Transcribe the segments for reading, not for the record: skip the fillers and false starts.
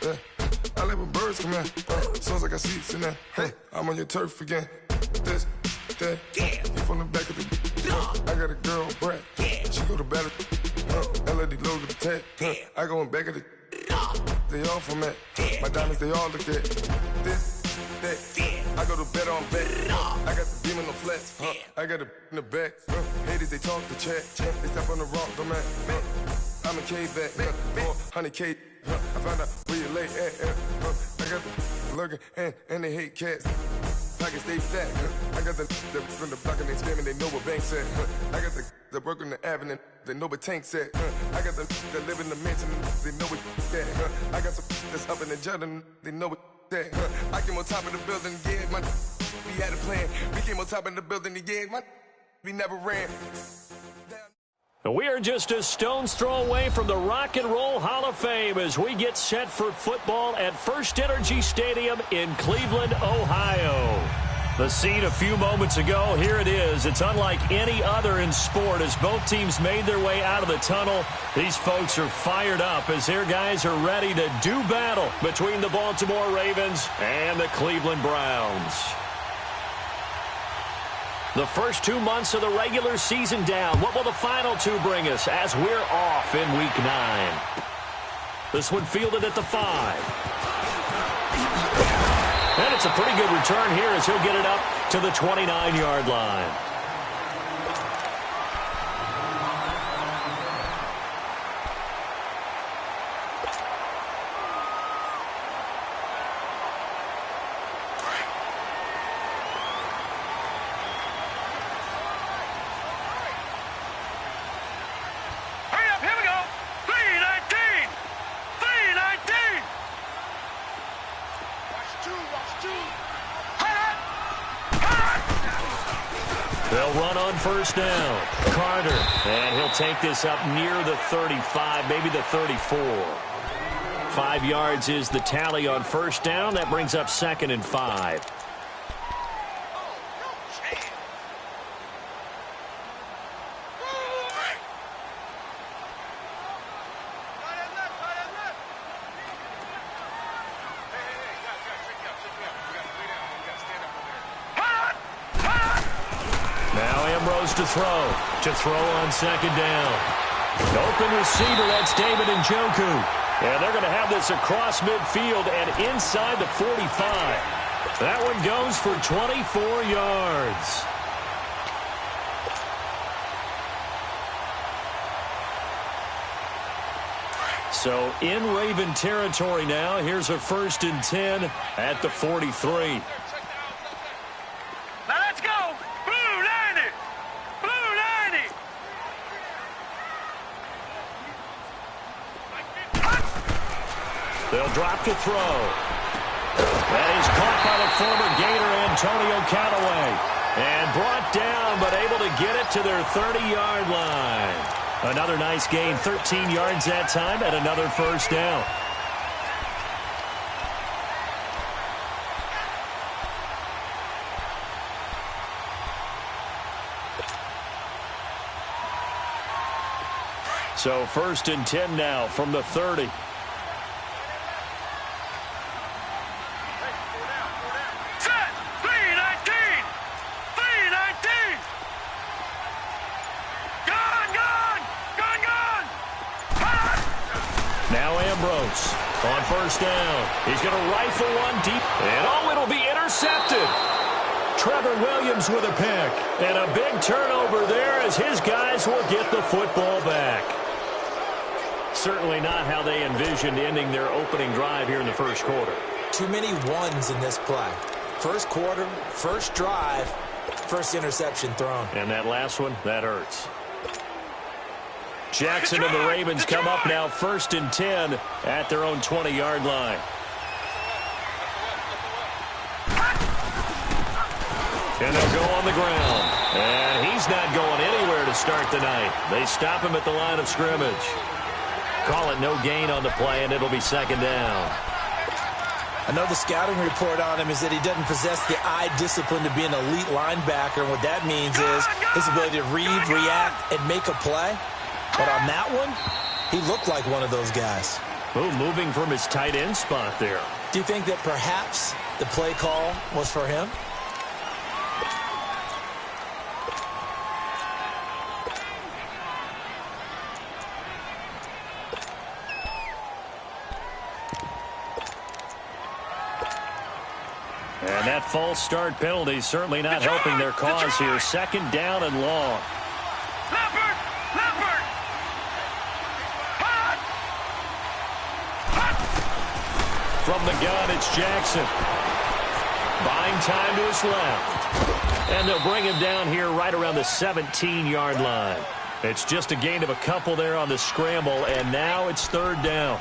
I like when birds come in. Sounds like I got seats in there. I'm on your turf again. This, that. You from the back of the. I got a girl, Brad. She go to battle. LAD logo the tag. I go in back of the. They all from that. My diamonds, they all look at. This, that. I go to bed on bed. I got the demon on flats. I got it in the back. Haters, they talk the chat. They step on the rock, the man. I'm a K-back. 400K. I found out where you lay at. I got the lurking and they hate cats. Pockets stay fat. I got the from the block and they scamming, they know what banks at. I got the work on the avenue, they know what tanks at. I got the live in the mansion, they know what that. I got some that's up in the Jordan, they know what that. I came on top of the building, yeah, my we had a plan. We came on top of the building, yeah, my we never ran. We are just a stone's throw away from the Rock and Roll Hall of Fame as we get set for football at First Energy Stadium in Cleveland, Ohio. The scene a few moments ago, here it is. It's unlike any other in sport as both teams made their way out of the tunnel. These folks are fired up as their guys are ready to do battle between the Baltimore Ravens and the Cleveland Browns. The first 2 months of the regular season down. What will the final two bring us as we're off in Week 9? This one fielded at the 5. And it's a pretty good return here as he'll get it up to the 29-yard line. They'll run on first down. Carter, and he'll take this up near the 35, maybe the 34. 5 yards is the tally on first down. That brings up 2nd and 5. To throw on 2nd down. Open receiver, that's David Njoku. And they're going to have this across midfield and inside the 45. That one goes for 24 yards. So in Raven territory now, here's a 1st and 10 at the 43. They'll drop to throw. And he's caught by the former Gator Antonio Callaway. And brought down, but able to get it to their 30-yard line. Another nice gain, 13 yards that time, and another first down. So 1st and 10 now from the 30. On first down, he's going to rifle one deep, and it'll be intercepted. Trevor Williams with a pick, and a big turnover there as his guys will get the football back. Certainly not how they envisioned ending their opening drive here in the first quarter. Too many ones in this play. First quarter, first drive, first interception thrown. And that last one, that hurts. Jackson and the Ravens come up now 1st and 10 at their own 20-yard line. And they'll go on the ground. And he's not going anywhere to start the night. They stop him at the line of scrimmage. Call it no gain on the play, and it'll be 2nd down. I know the scouting report on him is that he doesn't possess the eye discipline to be an elite linebacker. And what that means is his ability to read, react, and make a play. But on that one, he looked like one of those guys. Oh, moving from his tight end spot there. Do you think that perhaps the play call was for him? And that false start penalty certainly not helping their cause here. Second down and long. Leopard! Leopard! Hot! Hot! From the gun, it's Jackson. Buying time to his left. And they'll bring him down here right around the 17-yard line. It's just a gain of a couple there on the scramble, and now it's third down.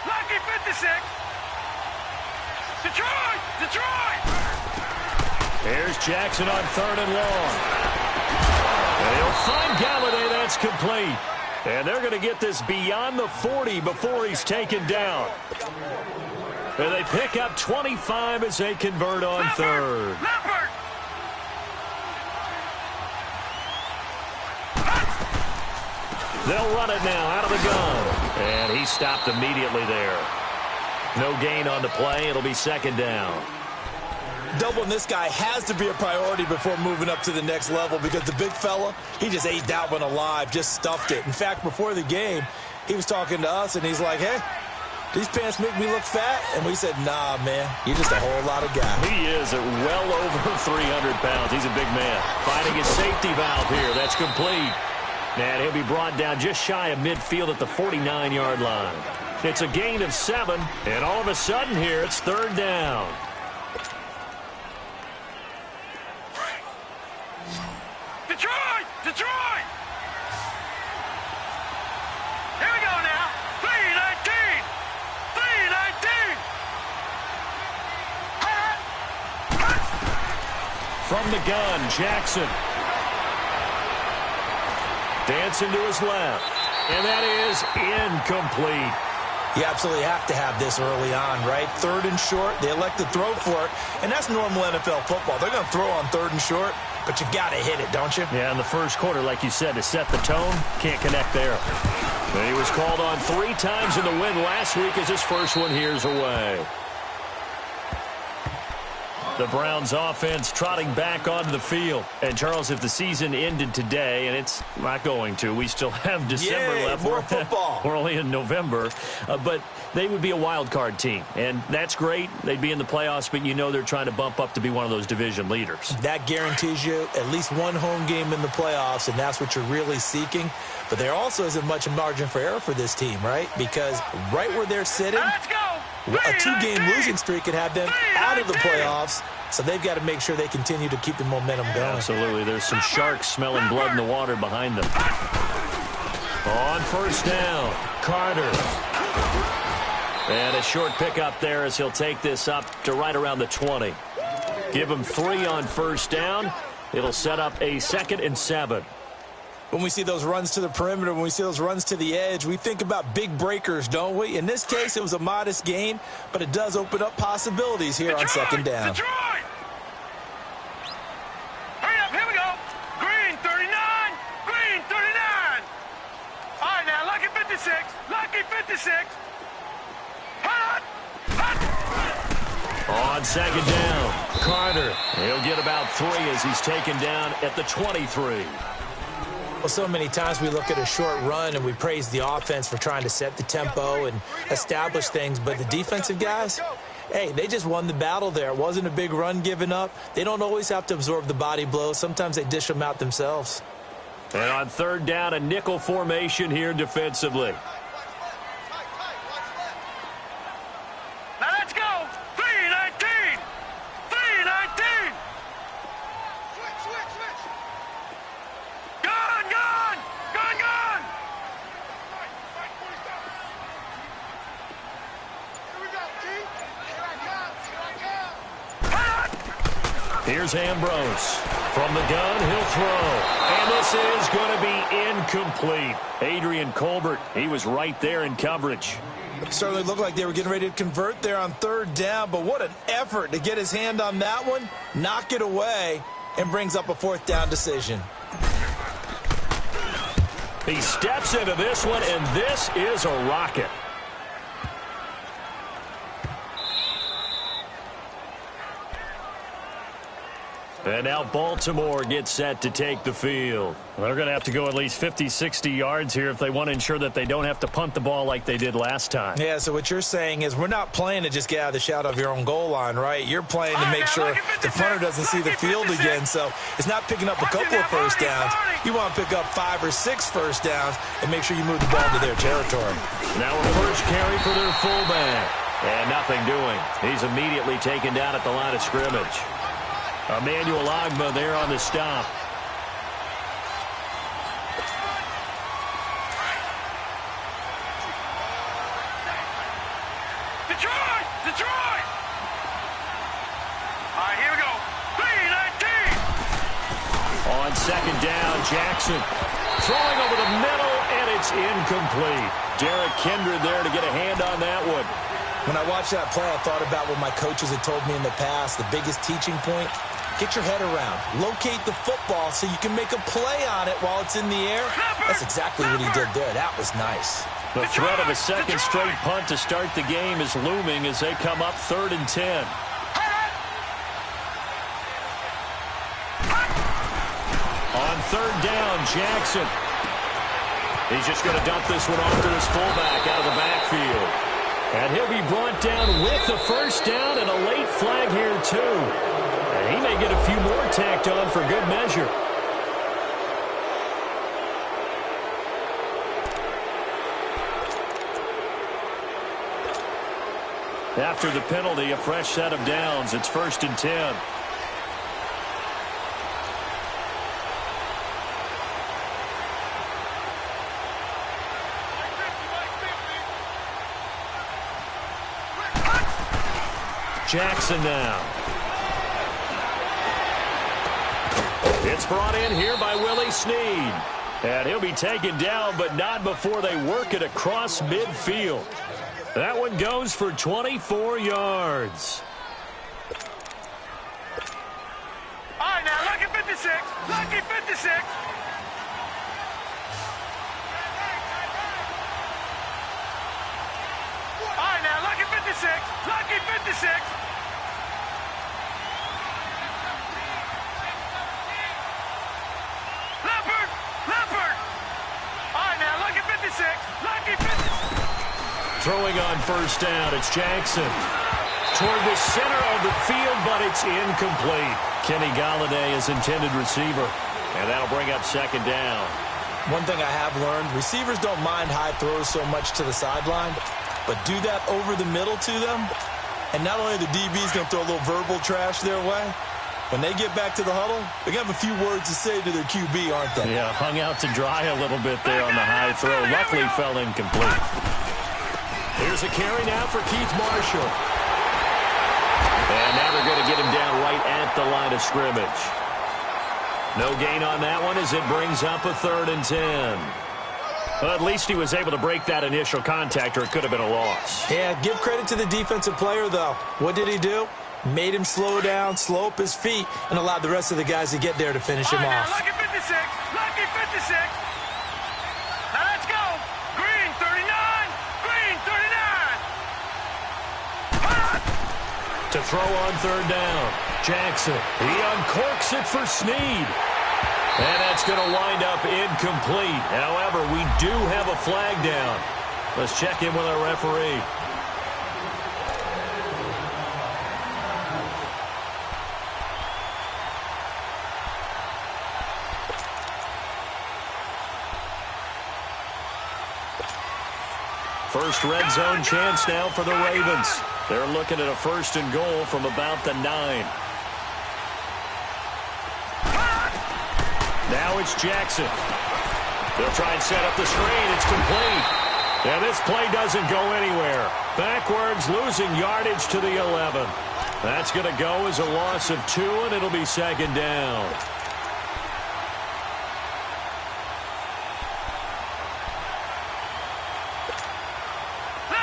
Lucky 56. Detroit! Detroit! Here's Jackson on third and long. And he'll find Galladay. That's complete. And they're going to get this beyond the 40 before he's taken down. And they pick up 25 as they convert on third. Leopard! They'll run it now out of the gun. And he stopped immediately there. No gain on the play. It'll be second down. Doubling this guy has to be a priority before moving up to the next level because the big fella, he just ate that one alive, just stuffed it. In fact, before the game, he was talking to us, and he's like, hey, these pants make me look fat. And we said, nah, man, you're just a whole lot of guy. He is at well over 300 pounds. He's a big man. Finding his safety valve here. That's complete. And he'll be brought down just shy of midfield at the 49-yard line. It's a gain of 7, and all of a sudden here, it's third down. Detroit! Detroit! Here we go now. 3-19! 3-19! From the gun, Jackson. Dancing to his left. And that is incomplete. You absolutely have to have this early on, right? Third and short, they elect to throw for it, and that's normal NFL football. They're going to throw on third and short, but you got to hit it, don't you? Yeah, in the first quarter, like you said, to set the tone, can't connect there. And he was called on 3 times in the win last week as his first one here's away. The Browns offense trotting back onto the field. And, Charles, if the season ended today, and it's not going to, we still have December left. More football. We're only in November. But they would be a wild card team. And that's great. They'd be in the playoffs, but you know they're trying to bump up to be one of those division leaders. That guarantees you at least one home game in the playoffs, and that's what you're really seeking. But there also isn't much margin for error for this team, right? Because right where they're sitting, Let's go! a 2-game losing streak could have them out of the playoffs. So they've got to make sure they continue to keep the momentum going. Absolutely. There's some sharks smelling blood in the water behind them. On first down, Carter. And a short pickup there as he'll take this up to right around the 20. Give him 3 on first down. It'll set up a 2nd and 7. When we see those runs to the perimeter, when we see those runs to the edge, we think about big breakers, don't we? In this case, it was a modest gain, but it does open up possibilities here on second down. Detroit! Hurry up, here we go. Green 39, green 39. All right, now, lucky 56, lucky 56. Hot, hot. On second down, Carter. He'll get about 3 as he's taken down at the 23. Well, so many times we look at a short run and we praise the offense for trying to set the tempo and establish things, but the defensive guys, hey, they just won the battle there. It wasn't a big run given up. They don't always have to absorb the body blows. Sometimes they dish them out themselves. And on third down, a nickel formation here defensively. Now let's go. 3-19, 3-19. Gone, gone, gone, gone. Here we go, Keith. Here I come, here I come. Here's Ambrose. From the gun, he'll throw. And this is going to be incomplete. Adrian Colbert, he was right there in coverage. Certainly looked like they were getting ready to convert there on third down, but what an effort to get his hand on that one, knock it away, and brings up a fourth down decision. He steps into this one, and this is a rocket. And now Baltimore gets set to take the field. They're going to have to go at least 50, 60 yards here if they want to ensure that they don't have to punt the ball like they did last time. Yeah, so what you're saying is we're not playing to just get out of the shadow of your own goal line, right? You're playing to make sure the punter doesn't see the field again. So it's not picking up a couple of first downs. You want to pick up 5 or 6 first downs and make sure you move the ball to their territory. Now a first carry for their fullback. And nothing doing. He's immediately taken down at the line of scrimmage. Emmanuel Agba there on the stop. Detroit! Detroit! All right, here we go. 3-19. On second down, Jackson throwing over the middle, and it's incomplete. Derek Kindred there to get a hand on that one. When I watched that play, I thought about what my coaches had told me in the past. The biggest teaching point, get your head around. Locate the football so you can make a play on it while it's in the air. That's exactly what he did there. That was nice. The threat of a second straight punt to start the game is looming as they come up 3rd and 10. On third down, Jackson. He's just going to dump this one off to his fullback out of the backfield. And he'll be brought down with the first down and a late flag here, too. And he may get a few more tacked on for good measure. After the penalty, a fresh set of downs. It's 1st and 10. Jackson now. It's brought in here by Willie Snead. And he'll be taken down, but not before they work it across midfield. That one goes for 24 yards. All right, now, lucky 56. Lucky 56. All right, now, lucky 56. Lucky 56. Leopard. Leopard. All right, now, lucky 56. Lucky 56. Throwing on first down, it's Jackson. Toward the center of the field, but it's incomplete. Kenny Galladay is intended receiver, and that'll bring up second down. One thing I have learned, receivers don't mind high throws so much to the sideline, but do that over the middle to them, and not only the DB's going to throw a little verbal trash their way, when they get back to the huddle, they're going to have a few words to say to their QB, aren't they? Yeah, hung out to dry a little bit there on the high throw. Luckily fell incomplete. Here's a carry now for Keith Marshall. And now they're going to get him down right at the line of scrimmage. No gain on that one as it brings up a 3rd and 10. Well, at least he was able to break that initial contact, or it could have been a loss. Yeah, give credit to the defensive player, though. What did he do? Made him slow down, slow up his feet, and allowed the rest of the guys to get there to finish him off. Lucky 56. Lucky 56. Now let's go. Green 39. Green 39. To throw on third down, Jackson. He uncorks it for Snead. And that's going to wind up incomplete. However, we do have a flag down. Let's check in with our referee. First red zone chance now for the Ravens. They're looking at a 1st and goal from about the 9. Now it's Jackson. They'll try and set up the screen. It's complete. And this play doesn't go anywhere. Backwards, losing yardage to the 11. That's going to go as a loss of 2, and it'll be second down.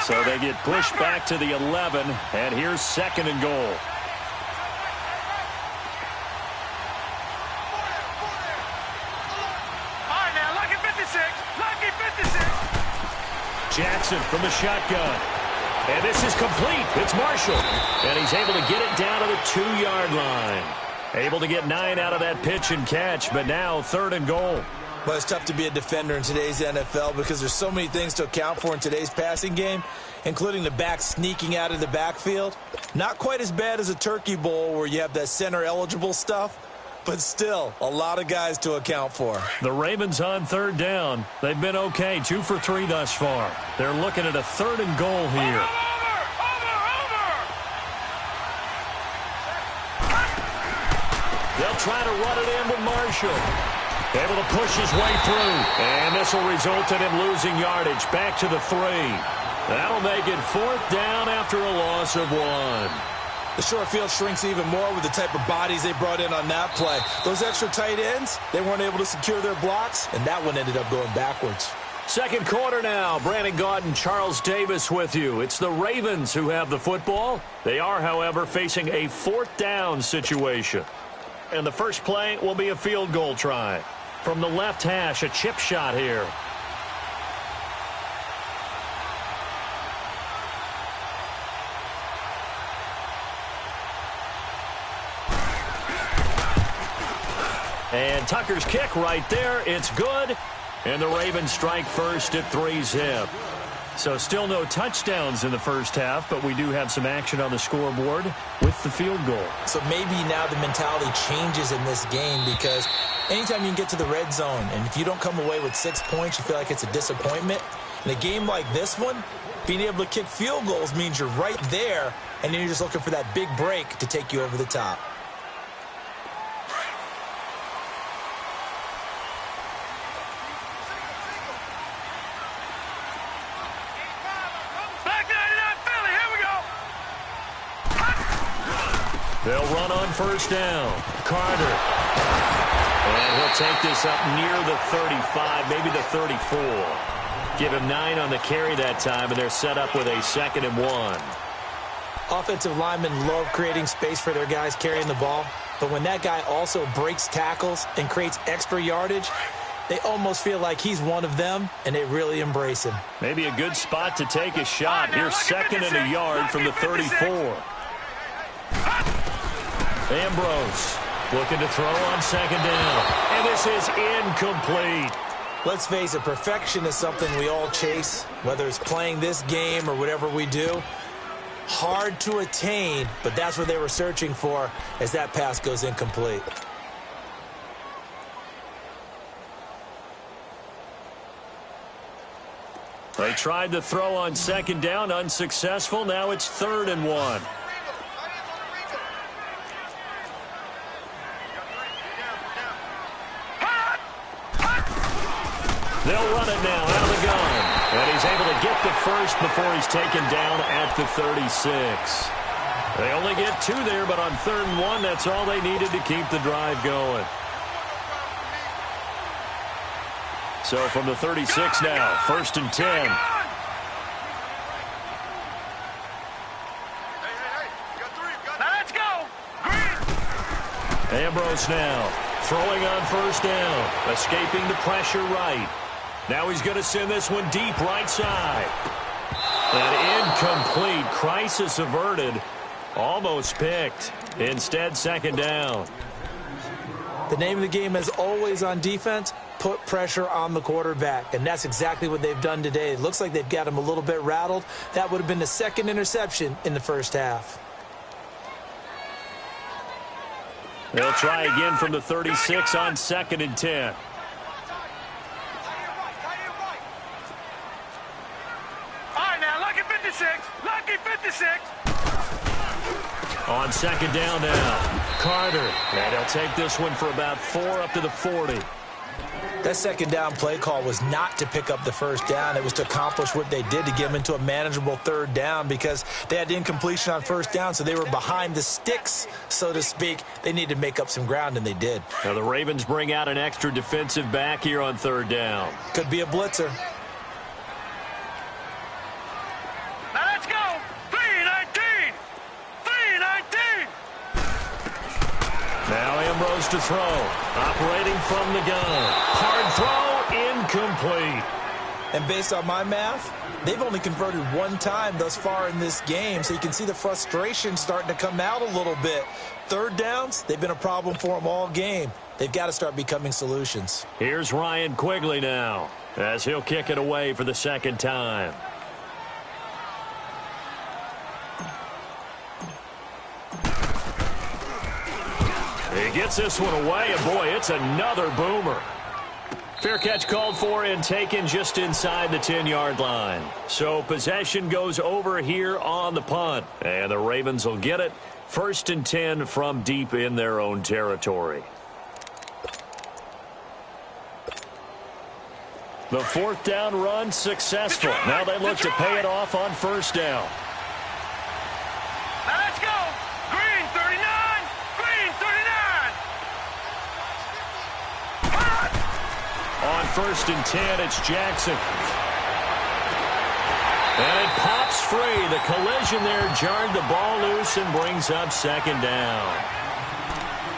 So they get pushed back to the 11, and here's second and goal. All right, now, lucky 56. Lucky 56. Jackson from the shotgun. And this is complete. It's Marshall. And he's able to get it down to the 2-yard line. Able to get 9 out of that pitch and catch, but now third and goal. Well, it's tough to be a defender in today's NFL because there's so many things to account for in today's passing game, including the back sneaking out of the backfield. Not quite as bad as a turkey bowl where you have that center-eligible stuff, but still a lot of guys to account for. The Ravens on third down. They've been okay, 2 for 3 thus far. They're looking at a third and goal here. They'll try to run it in with Marshall. Able to push his way through. And this will result in him losing yardage. Back to the 3. That'll make it fourth down after a loss of 1. The short field shrinks even more with the type of bodies they brought in on that play. Those extra tight ends, they weren't able to secure their blocks, and that one ended up going backwards. Second quarter now. Brandon Gaudin, Charles Davis with you. It's the Ravens who have the football. They are, however, facing a fourth down situation. And the first play will be a field goal try. From the left hash, a chip shot here. And Tucker's kick right there. It's good. And the Ravens strike first at 3-zip. So still no touchdowns in the first half, but we do have some action on the scoreboard with the field goal. So maybe now the mentality changes in this game because anytime you can get to the red zone, and if you don't come away with 6 points, you feel like it's a disappointment. In a game like this one, being able to kick field goals means you're right there, and then you're just looking for that big break to take you over the top. They'll run on first down. Carter. And he'll take this up near the 35, maybe the 34. Give him 9 on the carry that time, and they're set up with a 2nd and 1. Offensive linemen love creating space for their guys carrying the ball, but when that guy also breaks tackles and creates extra yardage, they almost feel like he's one of them, and they really embrace him. Maybe a good spot to take a shot. Here's 2nd and a yard from the 34. Ambrose looking to throw on 2nd down. And this is incomplete. Let's face it, perfection is something we all chase, whether it's playing this game or whatever we do. Hard to attain, but that's what they were searching for as that pass goes incomplete. They tried to throw on 2nd down, unsuccessful. Now it's 3rd and 1. They'll run it now out of the gun. And he's able to get the first before he's taken down at the 36. They only get 2 there, but on 3rd and 1, that's all they needed to keep the drive going. So from the 36 now, 1st and 10. Let's go. Ambrose now throwing on 1st down, escaping the pressure right. Now he's going to send this one deep right side. An incomplete. Crisis averted. Almost picked. Instead, 2nd down. The name of the game is always on defense, put pressure on the quarterback. And that's exactly what they've done today. It looks like they've got him a little bit rattled. That would have been the 2nd interception in the first half. They'll try again from the 36 on 2nd and 10. Lucky 56. On 2nd down now, Carter. And he'll take this one for about 4 up to the 40. That second down play call was not to pick up the first down. It was to accomplish what they did to get them into a manageable third down because they had incompletion on first down, so they were behind the sticks, so to speak. They needed to make up some ground, and they did. Now the Ravens bring out an extra defensive back here on third down. Could be a blitzer. Now let's go. 3-19. 3-19. Now Ambrose to throw. Operating from the gun. Hard throw, incomplete. And based on my math, they've only converted one time thus far in this game, so you can see the frustration starting to come out a little bit. Third downs, they've been a problem for them all game. They've got to start becoming solutions. Here's Ryan Quigley now, as he'll kick it away for the second time. He gets this one away, and boy, it's another boomer. Fair catch called for and taken just inside the 10-yard line. So possession goes over here on the punt, and the Ravens will get it. 1st and 10 from deep in their own territory. The 4th down run successful. Now they look to pay it off on 1st down. Now let's go. Green 39. Green 39. On 1st and 10, it's Jackson. And it pops free. The collision there jarred the ball loose and brings up 2nd down.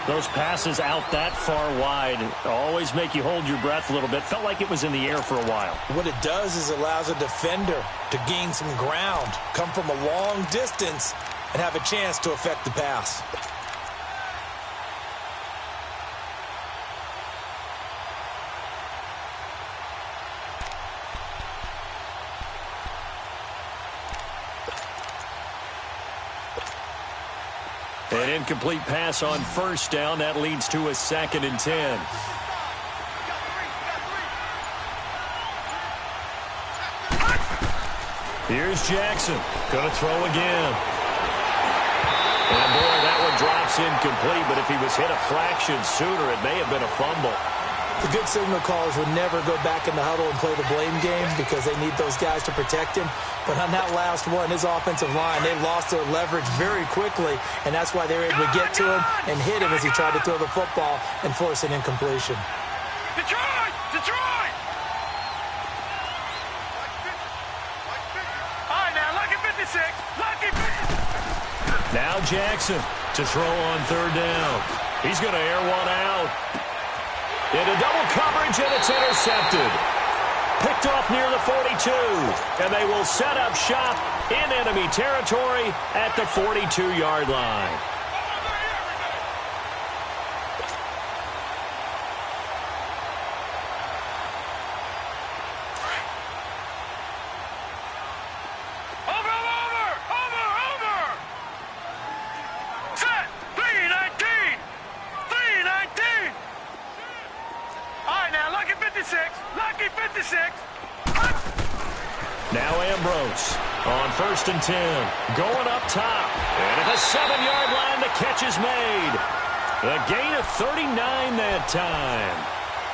Those passes out that far wide always make you hold your breath a little bit. Felt like it was in the air for a while. What it does is it allows a defender to gain some ground, come from a long distance, and have a chance to affect the pass. An incomplete pass on 1st down. That leads to a 2nd and 10. Here's Jackson. Gonna throw again. And boy, that one drops incomplete, but if he was hit a fraction sooner, it may have been a fumble. The good signal callers would never go back in the huddle and play the blame game because they need those guys to protect him. But on that last one, his offensive line, they lost their leverage very quickly, and that's why they were able to get to him and hit him as he tried to throw the football and force an incompletion. Detroit! Detroit! All right, now, lucky 56. Lucky 56. Now Jackson to throw on 3rd down. He's going to air one out. Into double coverage, and it's intercepted. Picked off near the 42, and they will set up shop in enemy territory at the 42-yard line. Over! Set! 3-19! 3-19! All right, now, lucky 56. Lucky 56. Now Ambrose on 1st and 10. Going up top. And at the 7-yard line, the catch is made. A gain of 39 that time.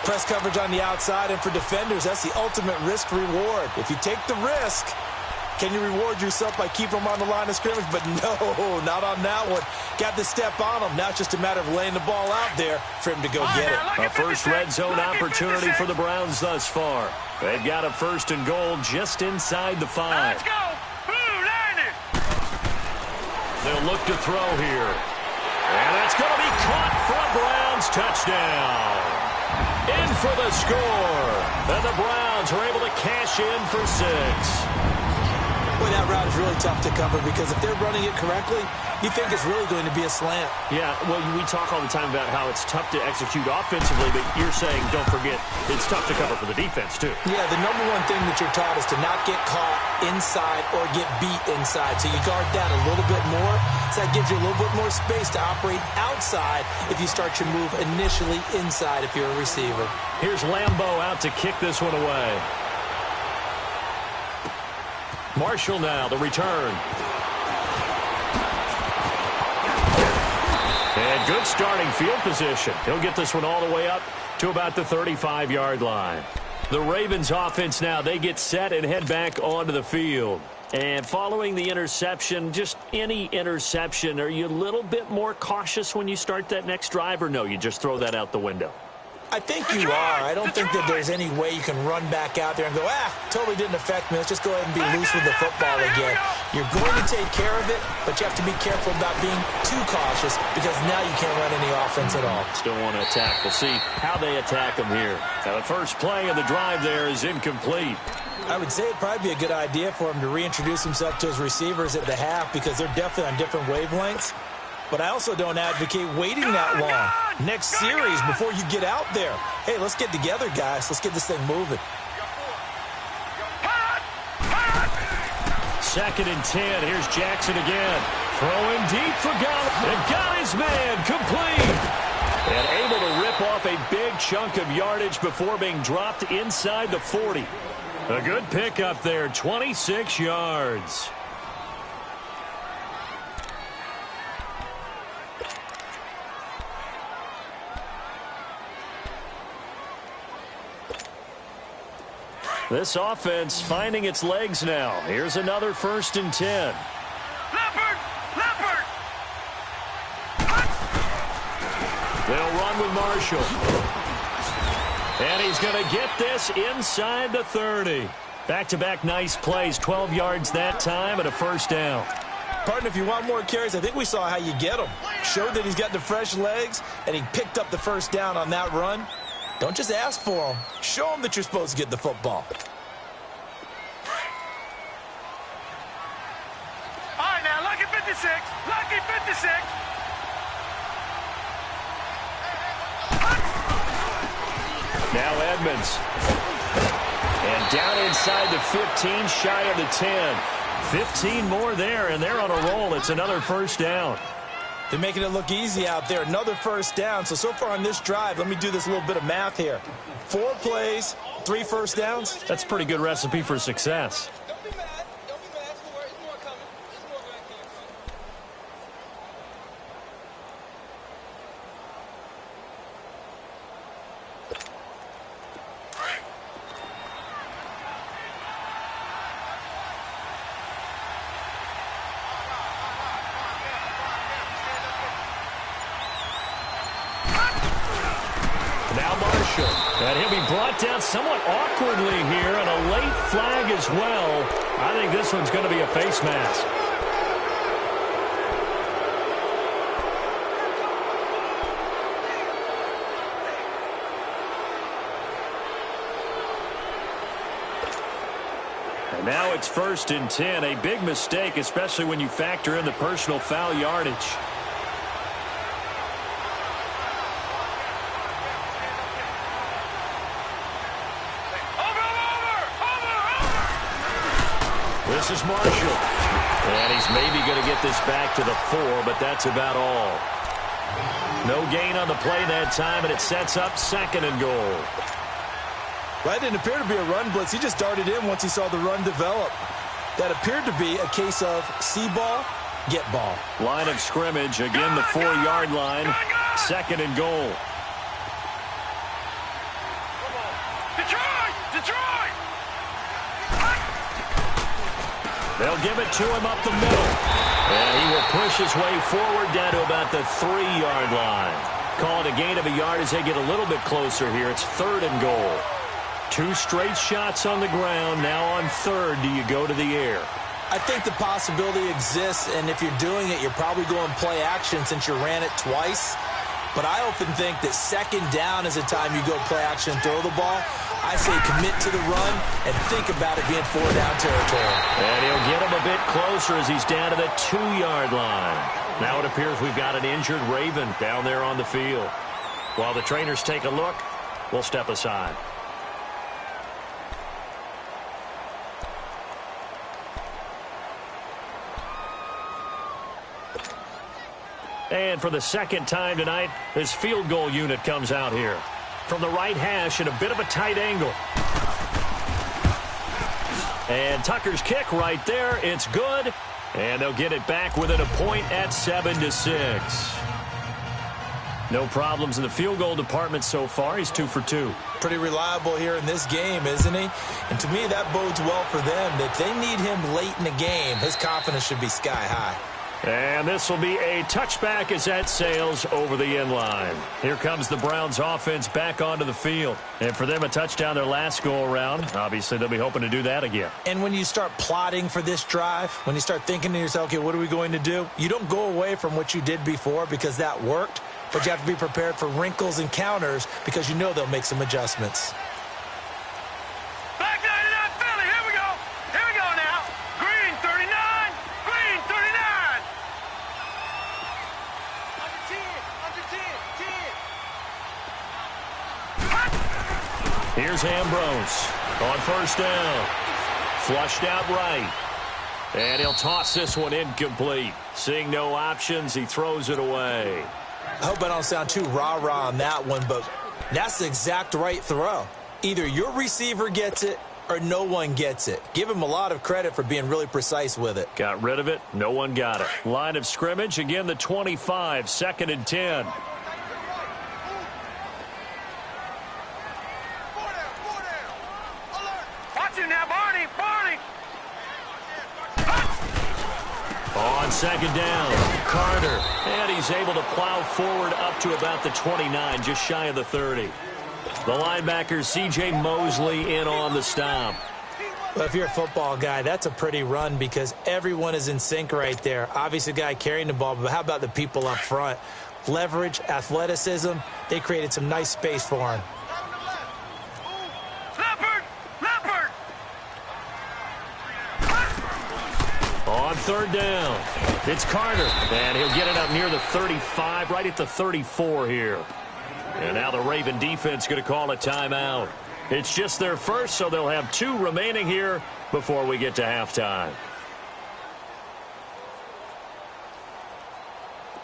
Press coverage on the outside, and for defenders, that's the ultimate risk-reward. If you take the risk, can you reward yourself by keeping them on the line of scrimmage? But no, not on that one. Got the step on them. Now it's just a matter of laying the ball out there for him to go get it. A first red zone opportunity for the Browns thus far. They've got a 1st and goal just inside the 5. Let's go. Blue 90. They'll look to throw here. And that's going to be caught for a Browns touchdown. In for the score. And the Browns are able to cash in for 6. Boy, that route is really tough to cover because if they're running it correctly, you think it's really going to be a slant. Yeah, well, we talk all the time about how it's tough to execute offensively, but you're saying, don't forget, it's tough to cover for the defense, too. Yeah, the number one thing that you're taught is to not get caught inside or get beat inside. So you guard that a little bit more. So that gives you a little bit more space to operate outside if you start your move initially inside if you're a receiver. Here's Lambeau out to kick this one away. Marshall now, the return. And good starting field position. He'll get this one all the way up to about the 35-yard line. The Ravens offense now, they get set and head back onto the field. And following the interception, just any interception, are you a little bit more cautious when you start that next drive, or no, you just throw that out the window? I think you are. I don't think that there's any way you can run back out there and go, totally didn't affect me. Let's just go ahead and be loose with the football again. You're going to take care of it, but you have to be careful about being too cautious because now you can't run any offense at all. Still want to attack. We'll see how they attack them here. Now, the first play of the drive there is incomplete. I would say it'd probably be a good idea for him to reintroduce himself to his receivers at the half because they're definitely on different wavelengths. But I also don't advocate waiting that long. Next series before you get out there. Hey, let's get together, guys. Let's get this thing moving. 2nd and 10. Here's Jackson again. Throwing deep for Gallup. And got his man complete. And able to rip off a big chunk of yardage before being dropped inside the 40. A good pickup there, 26 yards. This offense finding its legs now. Here's another 1st and 10. Leopard! Leopard! They'll run with Marshall. And he's going to get this inside the 30. Back-to-back nice plays, 12 yards that time and a 1st down. Partner, if you want more carries, I think we saw how you get them. Showed that he's got the fresh legs, and he picked up the 1st down on that run. Don't just ask for them. Show them that you're supposed to get the football. All right, now, lucky 56. Lucky 56. Now Edmonds. And down inside the 15, shy of the 10. 15 more there, and they're on a roll. It's another 1st down. They're making it look easy out there. Another 1st down. So far on this drive, let me do this little bit of math here. 4 plays, 3 1st downs. That's a pretty good recipe for success. Don't be mad. Don't be mad. There's more coming. There's more back here. Now Marshall. And he'll be brought down somewhat awkwardly here, and a late flag as well. I think this one's going to be a face mask. And now it's 1st and 10. A big mistake, especially when you factor in the personal foul yardage. This is Marshall. And he's maybe going to get this back to the 4, but that's about all. No gain on the play that time, and it sets up 2nd and goal. That didn't appear to be a run blitz. He just darted in once he saw the run develop. That appeared to be a case of see ball, get ball. Line of scrimmage, again the 4-yard line, 2nd and goal. Detroit! Detroit! They'll give it to him up the middle. And he will push his way forward down to about the 3-yard line. Call it a gain of a yard as they get a little bit closer here. It's 3rd and goal. 2 straight shots on the ground. Now on 3rd, do you go to the air? I think the possibility exists, and if you're doing it, you're probably going play action since you ran it twice. But I often think that 2nd down is the time you go play action and throw the ball. I say commit to the run and think about it being 4-down territory. And he'll get him a bit closer as he's down to the 2-yard line. Now it appears we've got an injured Raven down there on the field. While the trainers take a look, we'll step aside. And for the 2nd time tonight, this field goal unit comes out here. From the right hash at a bit of a tight angle. And Tucker's kick right there. It's good. And they'll get it back within a point at 7-6. No problems in the field goal department so far. He's 2 for 2. Pretty reliable here in this game, isn't he? And to me, that bodes well for them. If they need him late in the game, his confidence should be sky high. And this will be a touchback as that sails over the end line. Here comes the Browns offense back onto the field. And for them, a touchdown their last go-around. Obviously, they'll be hoping to do that again. And when you start plotting for this drive, when you start thinking to yourself, okay, what are we going to do? You don't go away from what you did before because that worked, but you have to be prepared for wrinkles and counters because you know they'll make some adjustments. Here's Ambrose on first down. Flushed out right. And he'll toss this one incomplete. Seeing no options, he throws it away. I hope I don't sound too rah-rah on that one, but that's the exact right throw. Either your receiver gets it or no one gets it. Give him a lot of credit for being really precise with it. Got rid of it. No one got it. Line of scrimmage, again the 25, 2nd and 10. On 2nd down, Carter, and he's able to plow forward up to about the 29, just shy of the 30. The linebacker, C.J. Mosley, in on the stop. Well, if you're a football guy, that's a pretty run because everyone is in sync right there. Obviously, the guy carrying the ball, but how about the people up front? Leverage, athleticism, they created some nice space for him. On 3rd down, it's Carter, and he'll get it up near the 35, right at the 34 here. And now the Raven defense going to call a timeout. It's just their first, so they'll have 2 remaining here before we get to halftime.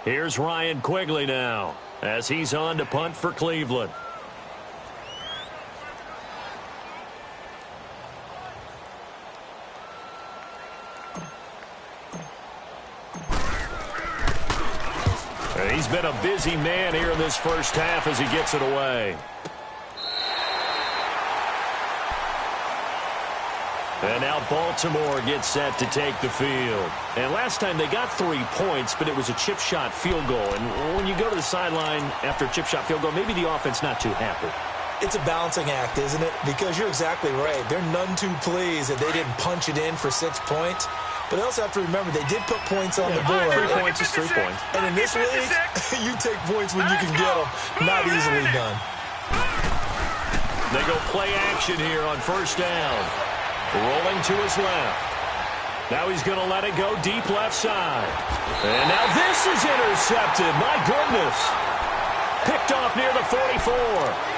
Here's Ryan Quigley now, as he's on to punt for Cleveland. He's been a busy man here in this first half as he gets it away. And now Baltimore gets set to take the field. And last time they got 3 points, but it was a chip shot field goal. And when you go to the sideline after a chip shot field goal, maybe the offense not too happy. It's a balancing act, isn't it? Because you're exactly right. They're none too pleased that they didn't punch it in for 6 points. But they also have to remember they did put points on the board. 3 points is 3 points. And in this league, you take points when you can get them. Not easily done. They go play action here on first down. Rolling to his left. Now he's going to let it go deep left side. And now this is intercepted. My goodness. Picked off near the 44.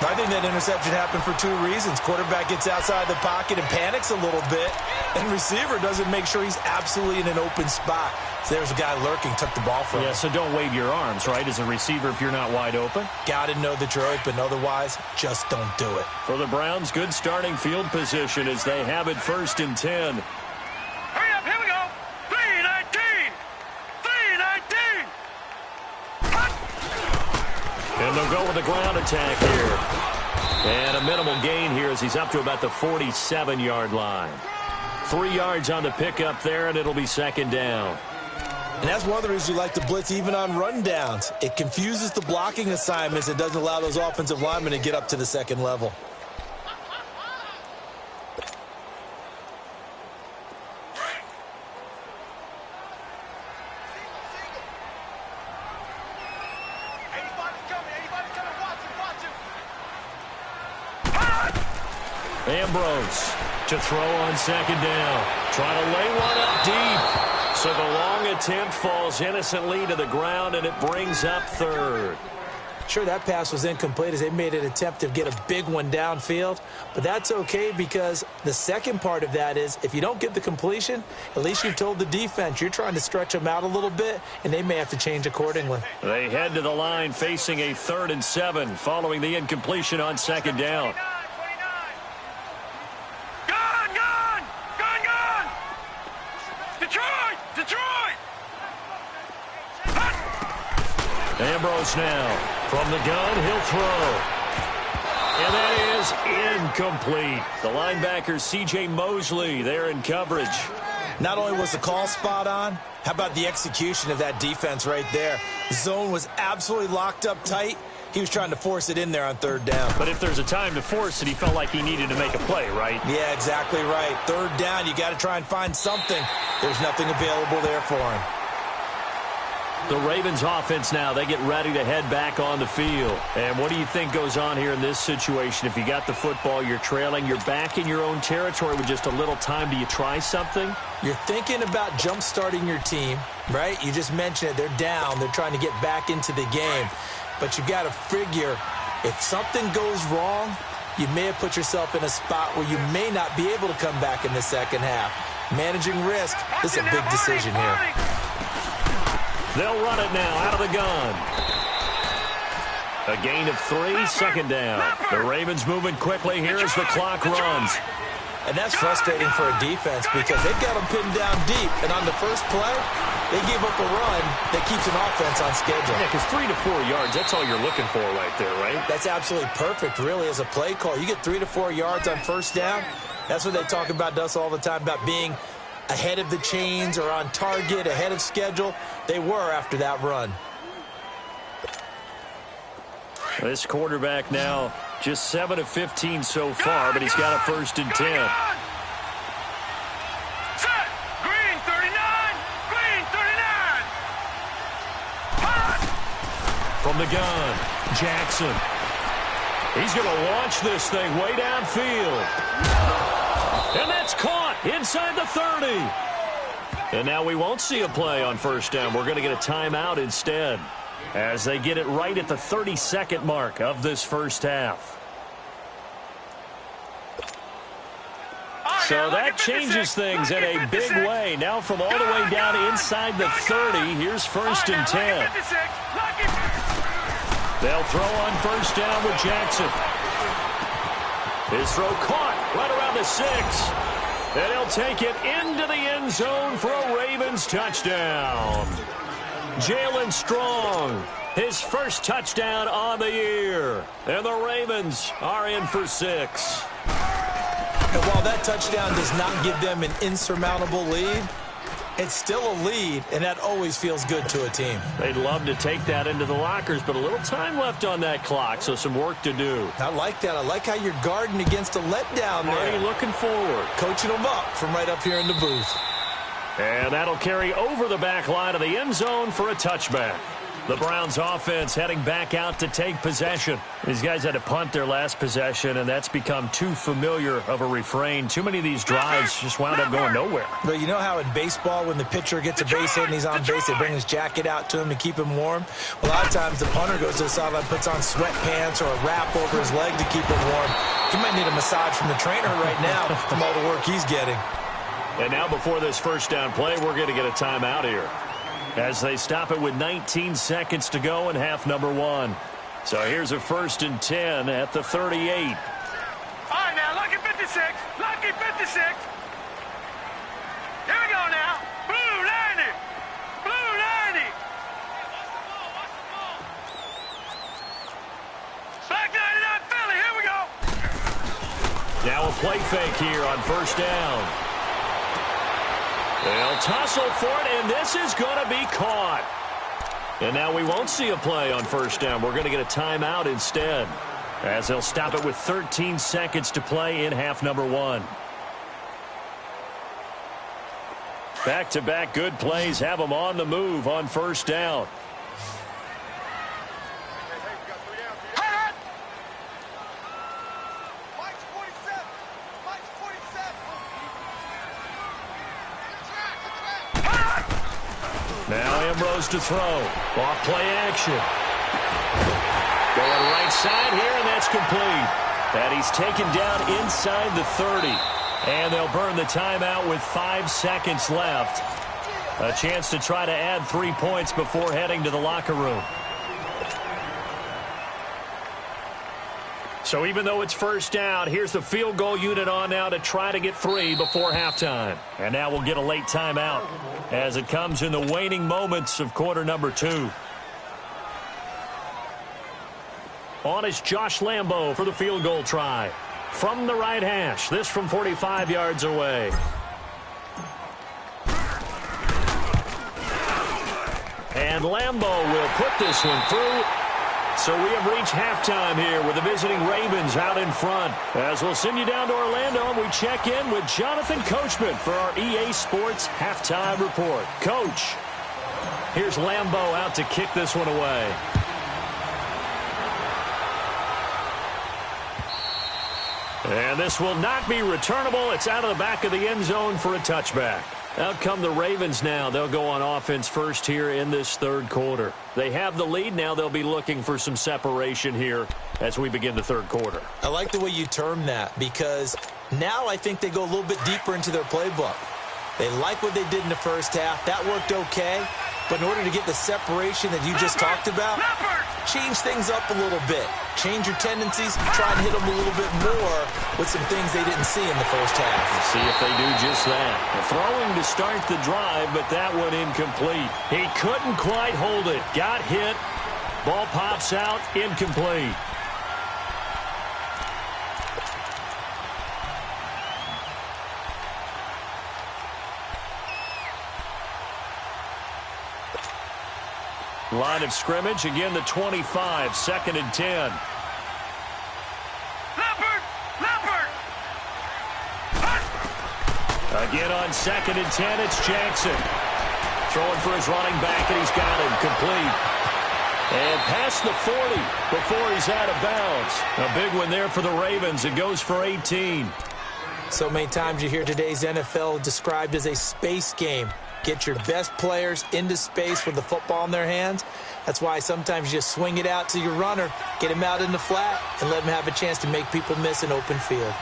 I think that interception happened for 2 reasons. Quarterback gets outside the pocket and panics a little bit, and receiver doesn't make sure he's absolutely in an open spot. So there's a guy lurking, took the ball from him. Yeah, so don't wave your arms, right, as a receiver if you're not wide open. Got to know that you're open. Otherwise, just don't do it. For the Browns, good starting field position as they have it 1st and 10. Hurry up, here we go. 3-19. 3-19. And they'll go with a ground attack here. And a minimal gain here as he's up to about the 47-yard line. 3 yards on the pickup there, and it'll be 2nd down. And that's one of the reasons you like to blitz even on rundowns. It confuses the blocking assignments. It doesn't allow those offensive linemen to get up to the 2nd level. Ambrose to throw on 2nd down. Trying to lay one up deep. So the long attempt falls innocently to the ground, and it brings up 3rd. Sure, that pass was incomplete as they made an attempt to get a big one downfield. But that's okay because the second part of that is if you don't get the completion, at least you've told the defense you're trying to stretch them out a little bit, and they may have to change accordingly. They head to the line facing a 3rd and 7 following the incompletion on 2nd down. throws now. From the gun, he'll throw. And that is incomplete. The linebacker, C.J. Mosley, there in coverage. Not only was the call spot on, how about the execution of that defense right there? The zone was absolutely locked up tight. He was trying to force it in there on third down. But if there's a time to force it, he felt like he needed to make a play, right? Yeah, exactly right. Third down, you got to try and find something. There's nothing available there for him. The Ravens offense now, they get ready to head back on the field. And what do you think goes on here in this situation? If you got the football, you're trailing, you're back in your own territory with just a little time. Do you try something? You're thinking about jump-starting your team, right? You just mentioned it. They're down. They're trying to get back into the game. But you got to figure, if something goes wrong, you may have put yourself in a spot where you may not be able to come back in the second half. Managing risk, this is a big decision here. They'll run it now out of the gun. A gain of 3, second down. The Ravens moving quickly here as the clock runs. And that's frustrating for a defense because they've got them pinned down deep. And on the first play, they give up a run that keeps an offense on schedule. Yeah, because 3 to 4 yards, that's all you're looking for right there, right? That's absolutely perfect, really, as a play call. You get 3 to 4 yards on first down. That's what they talk about to us all the time, about being ahead of the chains or on target, ahead of schedule. They were after that run. This quarterback now just 7 of 15 so far, but he's got a 1st and 10. Set. Green 39. Green 39. From the gun, Jackson. He's going to launch this thing way downfield. And that's caught inside the 30. And now we won't see a play on first down. We're going to get a timeout instead as they get it right at the 30-second mark of this first half. So that changes things in a big way. Now from all the way down inside the 30, here's 1st and 10. They'll throw on first down with Jackson. His throw caught right around the 6. And he'll take it into the end zone for a Ravens touchdown. Jalen Strong, his first touchdown on the year. And the Ravens are in for 6. And while that touchdown does not give them an insurmountable lead, it's still a lead, and that always feels good to a team. They'd love to take that into the lockers, but a little time left on that clock, so some work to do. I like that. I like how you're guarding against a letdown there. Already looking forward. Coaching them up from right up here in the booth. And that'll carry over the back line of the end zone for a touchback. The Browns offense heading back out to take possession. These guys had to punt their last possession, and that's become too familiar of a refrain. Too many of these drives just wound up going nowhere. But you know how in baseball, when the pitcher gets a base hit and he's on base, they bring his jacket out to him to keep him warm? Well, a lot of times the punter goes to the sideline, puts on sweatpants or a wrap over his leg to keep him warm. He might need a massage from the trainer right now from all the work he's getting. And now before this first down play, we're going to get a timeout here as they stop it with 19 seconds to go in half number 1. So here's a 1st and 10 at the 38. All right, now, lucky 56. Lucky 56. Here we go now. Blue 90. Blue 90. Black 99 Philly. Here we go. Now a play fake here on first down. They'll tussle for it, and this is going to be caught. And now we won't see a play on first down. We're going to get a timeout instead, as they'll stop it with 13 seconds to play in half number 1. Back-to-back good plays have them on the move on first down. Now Ambrose to throw. Off play action. Going right side here, and that's complete. And he's taken down inside the 30. And they'll burn the timeout with 5 seconds left. A chance to try to add 3 points before heading to the locker room. So even though it's first down, here's the field goal unit on now to try to get 3 before halftime. And now we'll get a late timeout as it comes in the waning moments of quarter number 2. On is Josh Lambo for the field goal try. From the right hash, this from 45 yards away. And Lambo will put this one through. So we have reached halftime here with the visiting Ravens out in front. As we'll send you down to Orlando, and we check in with Jonathan Coachman for our EA Sports Halftime Report. Coach, here's Lambo out to kick this one away. And this will not be returnable. It's out of the back of the end zone for a touchback. Out come the Ravens now. They'll go on offense first here in this third quarter. They have the lead. Now they'll be looking for some separation here as we begin the third quarter. I like the way you term that, because now I think they go a little bit deeper into their playbook. They like what they did in the first half. That worked okay. But in order to get the separation that you just talked about, change things up a little bit. Change your tendencies, try and hit them a little bit more with some things they didn't see in the first half. We'll see if they do just that. Throwing to start the drive, but that one incomplete. He couldn't quite hold it. Got hit. Ball pops out, incomplete. Line of scrimmage, again the 25, 2nd and 10. Leopard! Again on 2nd and 10, it's Jackson. Throwing for his running back, and he's got him complete. And past the 40 before he's out of bounds. A big one there for the Ravens. It goes for 18. So many times you hear today's NFL described as a space game. Get your best players into space with the football in their hands. That's why sometimes you just swing it out to your runner, get him out in the flat, and let him have a chance to make people miss an open field.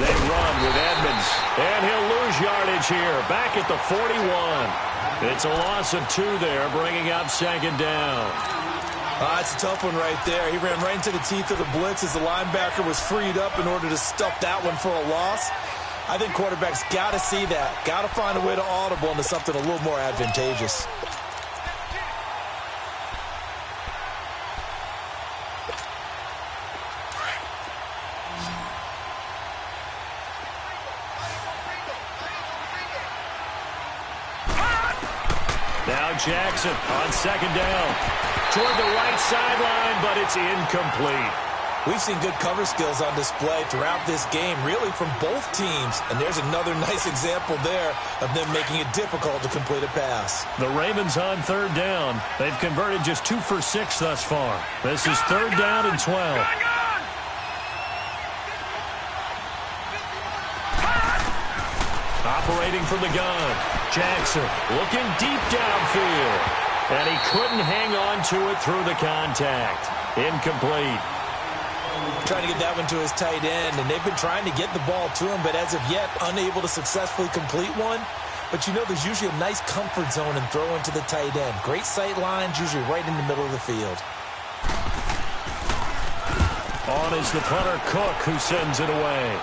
They run with Edmonds, and he'll lose yardage here, back at the 41. It's a loss of 2 there, bringing up 2nd down. That's a tough one right there. He ran right into the teeth of the blitz as the linebacker was freed up in order to stuff that one for a loss. I think quarterbacks got to see that. Got to find a way to audible into something a little more advantageous. Now Jackson on 2nd down. Toward the right sideline, but it's incomplete. We've seen good cover skills on display throughout this game, really from both teams. And there's another nice example there of them making it difficult to complete a pass. The Ravens on 3rd down. They've converted just 2 for 6 thus far. This is 3rd down and 12. Operating from the gun. Jackson looking deep downfield. And he couldn't hang on to it through the contact. Incomplete. Trying to get that one to his tight end, and they've been trying to get the ball to him, but as of yet, unable to successfully complete one. But you know there's usually a nice comfort zone in throwing to the tight end. Great sight lines, usually right in the middle of the field. On is the punter, Cook, who sends it away.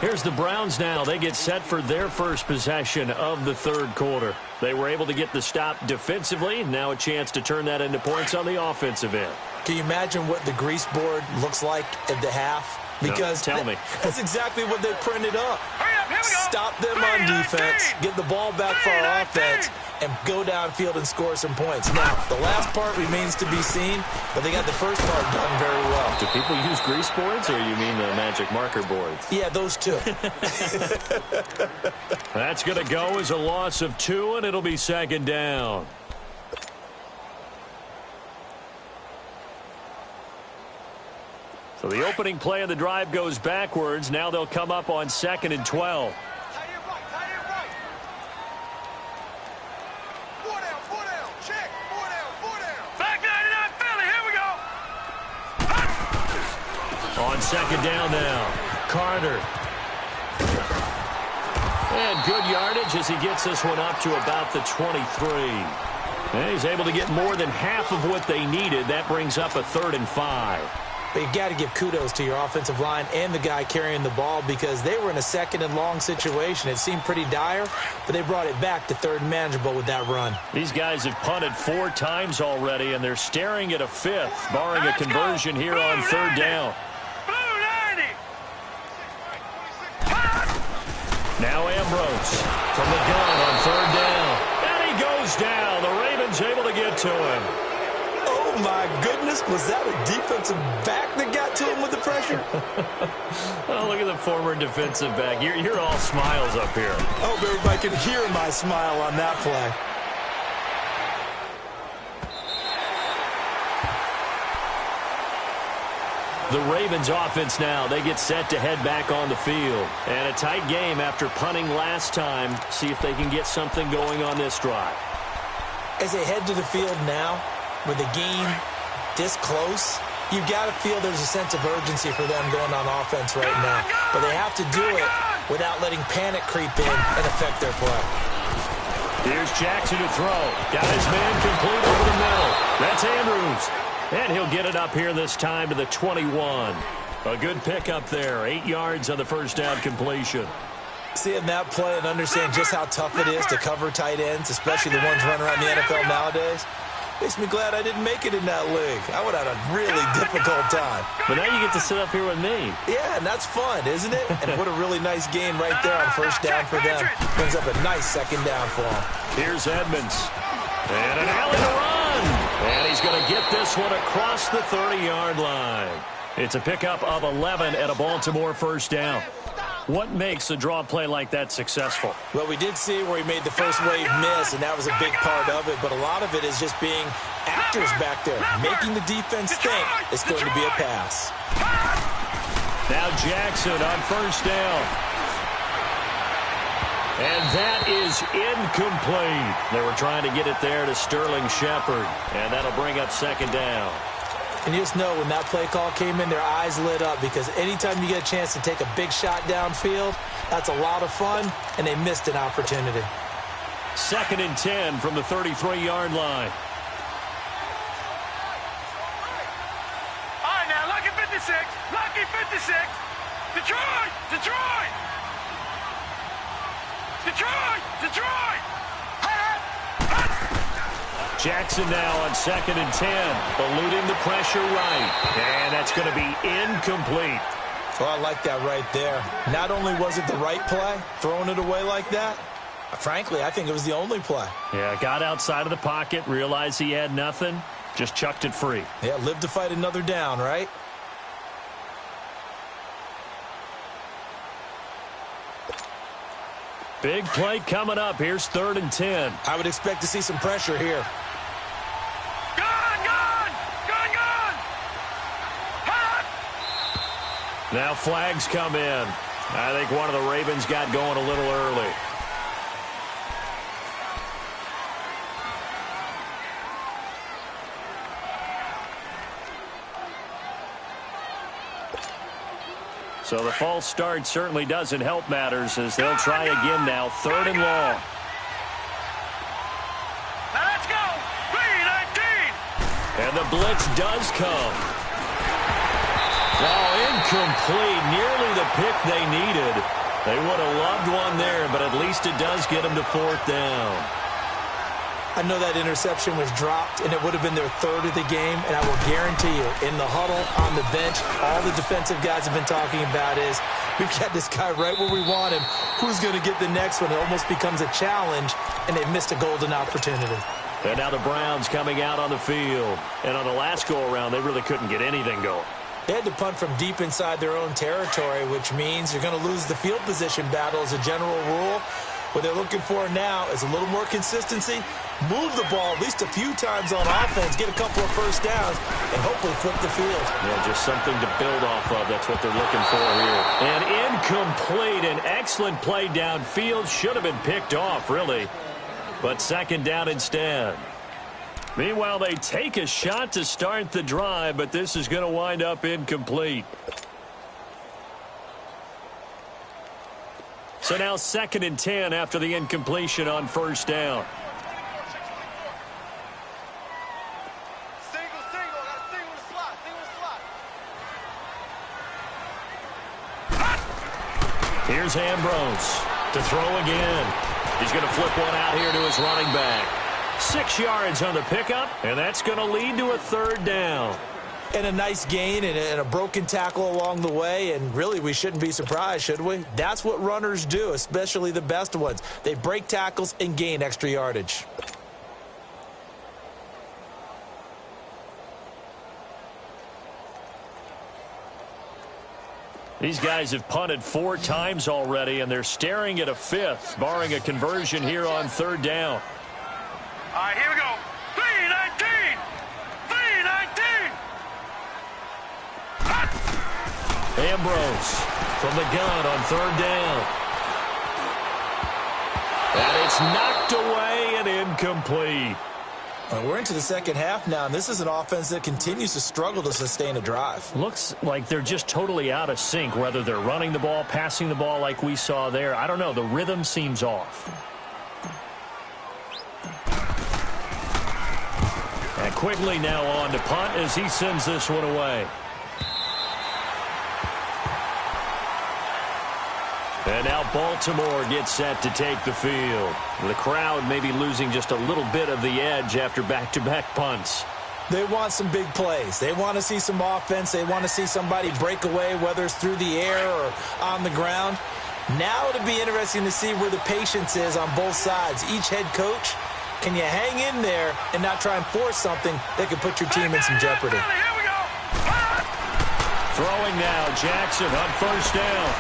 Here's the Browns now. They get set for their first possession of the third quarter. They were able to get the stop defensively. Now a chance to turn that into points on the offensive end. Can you imagine what the grease board looks like at the half? Because no, tell me. That's exactly what they printed up. Hurry up, here we go. Stop them on defense, get the ball back for our offense, and go downfield and score some points. Now, the last part remains to be seen, but they got the first part done very well. Do people use grease boards, or you mean the magic marker boards? Yeah, those two. That's going to go as a loss of 2, and it'll be 2nd down. So the opening play of the drive goes backwards. Now they'll come up on 2nd and 12. Tight end right, tight end right. 4 down, 4 down. Check, 4 down, 4 down. Back 99 Philly, here we go. On 2nd down now, Carter. And good yardage as he gets this one up to about the 23. And he's able to get more than half of what they needed. That brings up a 3rd and 5. But you got to give kudos to your offensive line and the guy carrying the ball because they were in a second and long situation. It seemed pretty dire, but they brought it back to third and manageable with that run. These guys have punted 4 times already, and they're staring at a 5th, barring a conversion here on third down. Now Ambrose from the gun on third down. And he goes down. The Ravens able to get to him. Oh, my goodness. Was that a defensive back that got to him with the pressure? Oh, look at the former defensive back. You're all smiles up here. I hope everybody can hear my smile on that play. The Ravens offense now, they get set to head back on the field. And a tight game after punting last time. See if they can get something going on this drive. As they head to the field now, with the game this close, you've got to feel there's a sense of urgency for them going on offense right now. But they have to do it without letting panic creep in and affect their play. Here's Jackson to throw. Got his man complete over the middle. That's Andrews. And he'll get it up here this time to the 21. A good pickup there. 8 yards on the first down completion. Seeing that play and understand just how tough it is to cover tight ends, especially the ones running around the NFL nowadays, makes me glad I didn't make it in that league. I would have had a really difficult time. But now you get to sit up here with me. Yeah, and that's fun, isn't it? And what a really nice game right there on first down for them. Brings up a nice second down for them. Here's Edmonds. And an alley to run. And he's going to get this one across the 30-yard line. It's a pickup of 11 at a Baltimore first down. What makes a draw play like that successful? Well, we did see where he made the first wave miss, and that was a big part of it. But a lot of it is just being actors back there, making the defense think it's going to be a pass. Now Jackson on first down. And that is incomplete. They were trying to get it there to Sterling Shepard, and that'll bring up second down. And you just know when that play call came in, their eyes lit up because anytime you get a chance to take a big shot downfield, that's a lot of fun, and they missed an opportunity. 2nd and 10 from the 33-yard line. All right, now, lucky 56, lucky 56. Detroit, Detroit. Detroit, Detroit. Jackson now on 2nd and 10, eluding the pressure right. And that's going to be incomplete. Well, I like that right there. Not only was it the right play, throwing it away like that, frankly, I think it was the only play. Yeah, got outside of the pocket, realized he had nothing, just chucked it free. Yeah, live to fight another down, right? Big play coming up. Here's 3rd and 10. I would expect to see some pressure here. Now flags come in. I think one of the Ravens got going a little early. So the false start certainly doesn't help matters as they'll try again now. 3rd and long. Now let's go. 3-19. And the blitz does come. Oh, incomplete. Nearly the pick they needed. They would have loved one there, but at least it does get them to 4th down. I know that interception was dropped, and it would have been their 3rd of the game, and I will guarantee you, in the huddle, on the bench, all the defensive guys have been talking about is, we've got this guy right where we want him. Who's going to get the next one? It almost becomes a challenge, and they missed a golden opportunity. And now the Browns coming out on the field. And on the last go-around, they really couldn't get anything going. They had to punt from deep inside their own territory, which means you're going to lose the field position battle as a general rule. What they're looking for now is a little more consistency, move the ball at least a few times on offense, get a couple of first downs, and hopefully flip the field. Yeah, just something to build off of. That's what they're looking for here. And incomplete. An excellent play downfield. Should have been picked off, really. But 2nd down instead. Meanwhile, they take a shot to start the drive, but this is going to wind up incomplete. So now 2nd and 10 after the incompletion on first down. Here's Ambrose to throw again. He's going to flip one out here to his running back. 6 yards on the pickup, and that's going to lead to a third down. And a nice gain and a broken tackle along the way, and really we shouldn't be surprised, should we? That's what runners do, especially the best ones. They break tackles and gain extra yardage. These guys have punted 4 times already, and they're staring at a 5th, barring a conversion here on third down. All right, here we go. 3-19. 3-19. Ambrose from the gun on third down. And it's knocked away and incomplete. We're into the second half now, and this is an offense that continues to struggle to sustain a drive. Looks like they're just totally out of sync, whether they're running the ball, passing the ball like we saw there. I don't know. The rhythm seems off. And Quigley now on to punt as he sends this one away. And now Baltimore gets set to take the field. The crowd maybe losing just a little bit of the edge after back-to-back punts. They want some big plays. They want to see some offense. They want to see somebody break away, whether it's through the air or on the ground. Now it'll be interesting to see where the patience is on both sides. Each head coach, can you hang in there and not try and force something that could put your team in some jeopardy? Here we go. Throwing now, Jackson on first down.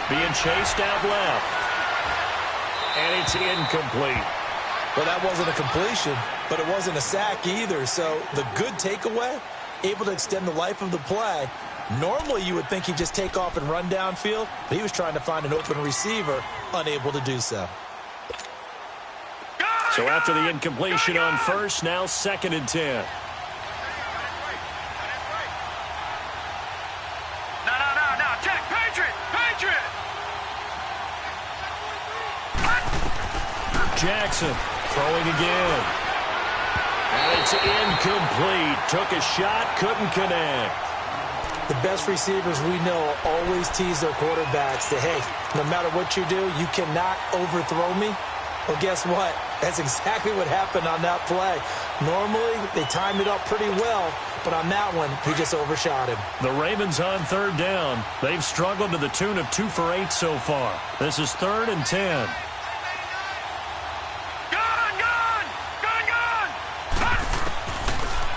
Being chased out left. And it's incomplete. Well, that wasn't a completion, but it wasn't a sack either. So the good takeaway, able to extend the life of the play. Normally you would think he'd just take off and run downfield, but he was trying to find an open receiver, unable to do so. So after the incompletion on first, now 2nd and 10. No. Check. Patriot. Jackson throwing again. And it's incomplete. Took a shot, couldn't connect. The best receivers we know always tease their quarterbacks that, hey, no matter what you do, you cannot overthrow me. Well, guess what? That's exactly what happened on that play. Normally, they timed it up pretty well, but on that one, he just overshot him. The Ravens on third down. They've struggled to the tune of 2 for 8 so far. This is 3rd and 10.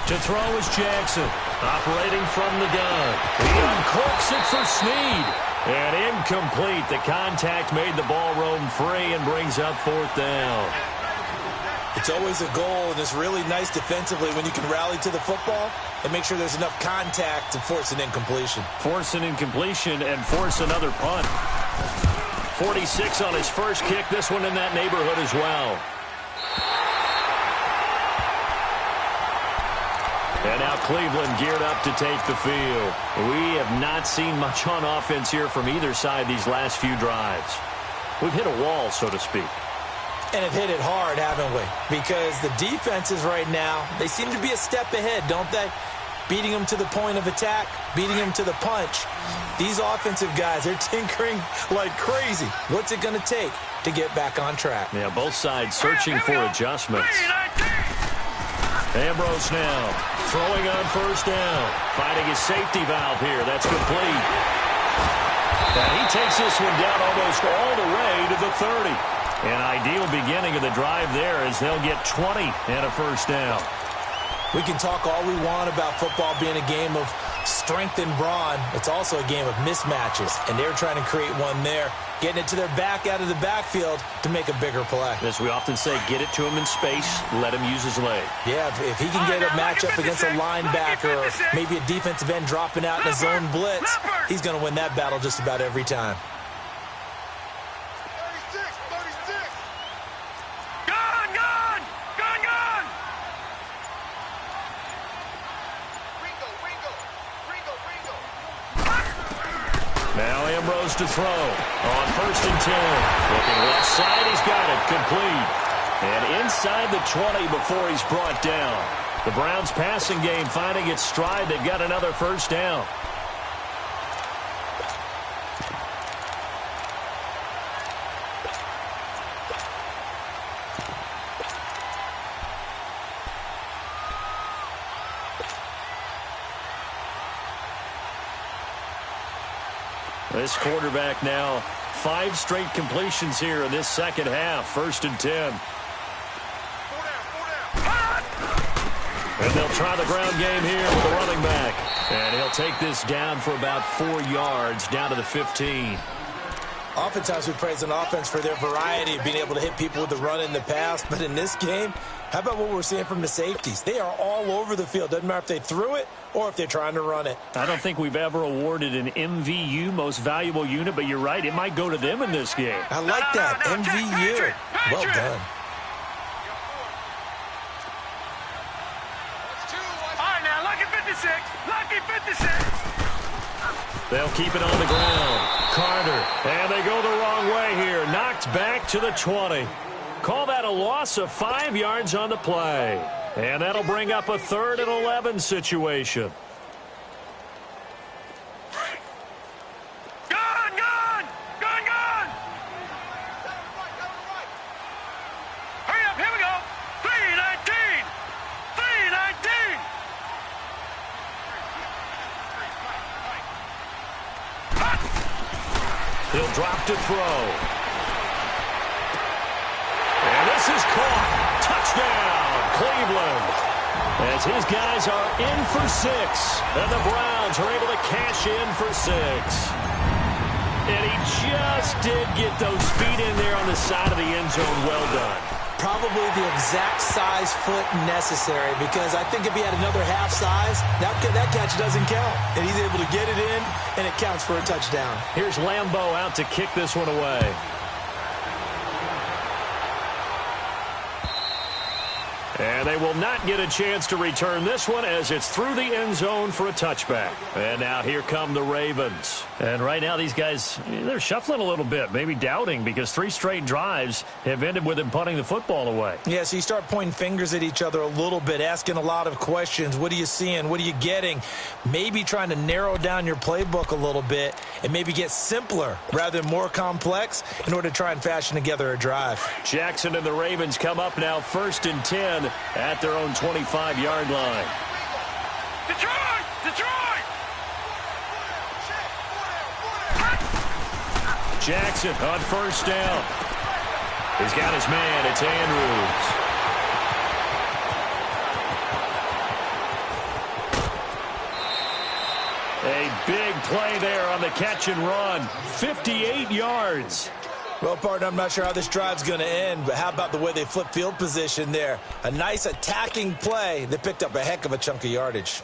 To throw is Jackson, operating from the gun. He uncorks it for Snead. And incomplete. The contact made the ball roam free and brings up 4th down. It's always a goal, and it's really nice defensively when you can rally to the football and make sure there's enough contact to force an incompletion. Force an incompletion and force another punt. 46 on his first kick. This one in that neighborhood as well. And now Cleveland geared up to take the field. We have not seen much on offense here from either side these last few drives. We've hit a wall, so to speak. And have hit it hard, haven't we? Because the defenses right now, they seem to be a step ahead, don't they? Beating them to the point of attack, beating them to the punch. These offensive guys, they're tinkering like crazy. What's it going to take to get back on track? Yeah, both sides searching for adjustments. Ambrose now throwing on first down. Finding his safety valve here. That's complete. And he takes this one down almost all the way to the 30. An ideal beginning of the drive there as they'll get 20 and a first down. We can talk all we want about football being a game of strength and brawn. It's also a game of mismatches, and they're trying to create one there, getting it to their back out of the backfield to make a bigger play. As we often say, get it to him in space, let him use his leg. Yeah, if he can get a matchup against a linebacker or maybe a defensive end dropping out in a zone blitz, he's going to win that battle just about every time. Now Ambrose to throw on 1st and 10. Looking left side, he's got it complete. And inside the 20 before he's brought down. The Browns passing game finding its stride. They've got another first down. This quarterback now 5 straight completions here in this second half. 1st and 10. And they'll try the ground game here with a running back. And he'll take this down for about 4 yards, down to the 15. Oftentimes we praise an offense for their variety of being able to hit people with the run in the pass. But in this game, how about what we're seeing from the safeties? They are all over the field. Doesn't matter if they threw it or if they're trying to run it. I don't think we've ever awarded an MVU, most valuable unit, but you're right. It might go to them in this game. I like that. MVU. Well done. All right, now, lucky 56. Lucky 56. They'll keep it on the ground. Carter, and they go the wrong way here. Knocked back to the 20. Call that a loss of 5 yards on the play. And that'll bring up a 3rd and 11 situation. Gun, gun! Gun, gun! Hurry up, here we go. 319. 319. He'll drop to throw. And this is caught. Touchdown, Cleveland. As his guys are in for 6. And the Browns are able to cash in for 6. And he just did get those feet in there on the side of the end zone. Well done. Probably the exact size foot necessary, because I think if he had another half size, that catch doesn't count. And he's able to get it in, and it counts for a touchdown. Here's Lambeau out to kick this one away. And they will not get a chance to return this one as it's through the end zone for a touchback. And now here come the Ravens. And right now these guys, they're shuffling a little bit, maybe doubting, because 3 straight drives have ended with them punting the football away. Yeah, so you start pointing fingers at each other a little bit, asking a lot of questions. What are you seeing? What are you getting? Maybe trying to narrow down your playbook a little bit and maybe get simpler rather than more complex in order to try and fashion together a drive. Jackson and the Ravens come up now 1st and 10 at their own 25-yard line. Detroit! Detroit! Jackson on 1st down. He's got his man. It's Andrews. A big play there on the catch and run. 58 yards. Well, partner, I'm not sure how this drive's going to end, but how about the way they flip field position there? A nice attacking play that picked up a heck of a chunk of yardage.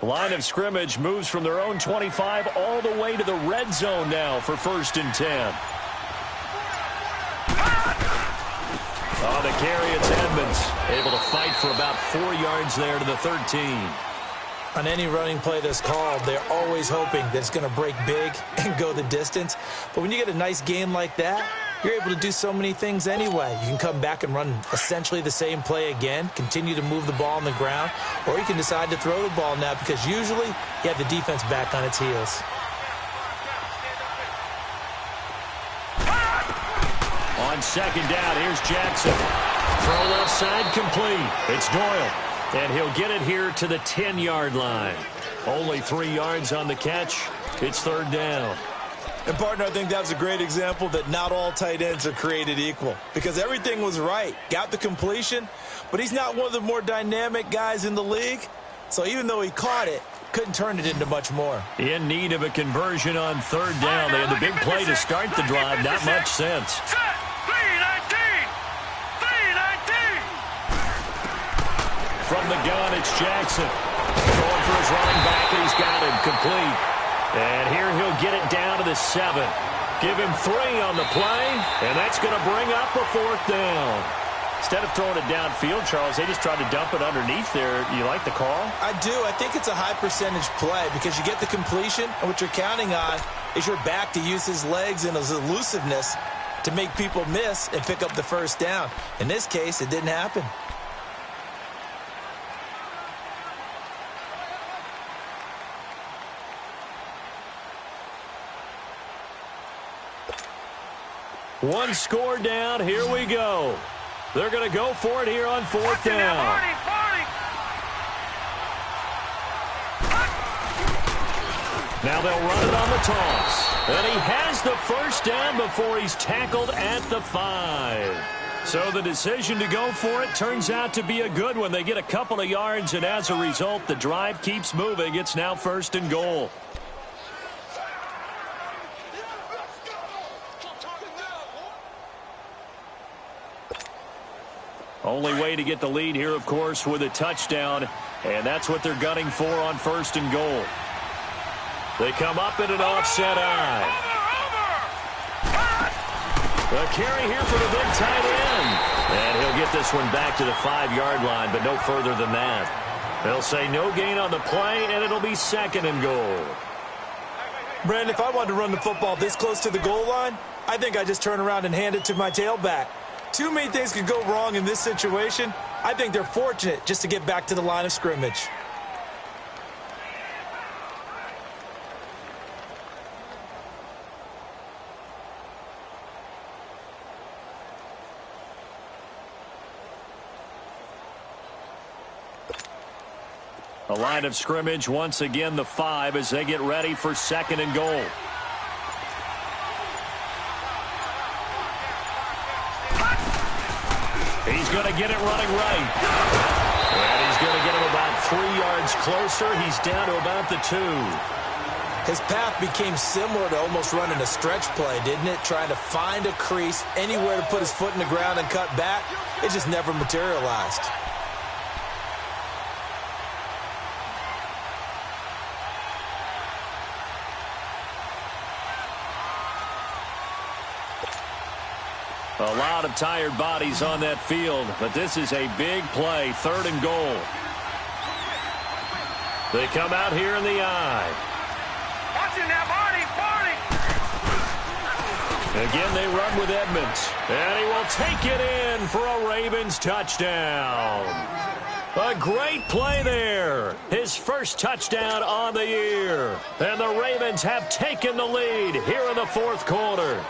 Line of scrimmage moves from their own 25 all the way to the red zone now for 1st and 10. On the carry, it's Edmonds. Able to fight for about 4 yards there to the 13. On any running play that's called, they're always hoping that it's going to break big and go the distance. But when you get a nice game like that, you're able to do so many things anyway. You can come back and run essentially the same play again, continue to move the ball on the ground, or you can decide to throw the ball now because usually you have the defense back on its heels. On 2nd down, here's Jackson. Throw left side complete. It's Doyle. And he'll get it here to the 10-yard line. Only 3 yards on the catch. It's 3rd down. And, partner, I think that's a great example that not all tight ends are created equal, because everything was right. Got the completion, but he's not one of the more dynamic guys in the league. So even though he caught it, couldn't turn it into much more. In need of a conversion on 3rd down. They had the big play to start the drive. Not much sense. Set! 319! 319! From the gun, it's Jackson. Going for his running back, and he's got him complete. And here he'll get it down to the 7. Give him 3 on the play, and that's going to bring up a 4th down. Instead of throwing it downfield, Charles, they just tried to dump it underneath there. You like the call? I do. I think it's a high percentage play because you get the completion, and what you're counting on is your back to use his legs and his elusiveness to make people miss and pick up the 1st down. In this case, it didn't happen. One score down. Here we go. They're going to go for it here on fourth down. Now they'll run it on the toss. And he has the first down before he's tackled at the 5. So the decision to go for it turns out to be a good one. They get a couple of yards, and as a result, the drive keeps moving. It's now first and goal. Only way to get the lead here, of course, with a touchdown, and that's what they're gunning for on first and goal. They come up in an offset eye. A carry here for the big tight end. And he'll get this one back to the 5-yard line, but no further than that. They'll say no gain on the play, and it'll be second and goal. Brandon, if I wanted to run the football this close to the goal line, I think I just turn around and hand it to my tailback. Too many things could go wrong in this situation. I think they're fortunate just to get back to the line of scrimmage. A line of scrimmage, once again the 5 as they get ready for second and goal. He's going to get it running right. And he's going to get him about 3 yards closer. He's down to about the 2. His path became similar to almost running a stretch play, didn't it? Trying to find a crease, anywhere to put his foot in the ground and cut back. It just never materialized. A lot of tired bodies on that field, but this is a big play, third and goal. They come out here in the eye. Watching that Barney. Again, they run with Edmonds, and he will take it in for a Ravens touchdown. A great play there. His first touchdown on the year. And the Ravens have taken the lead here in the fourth quarter.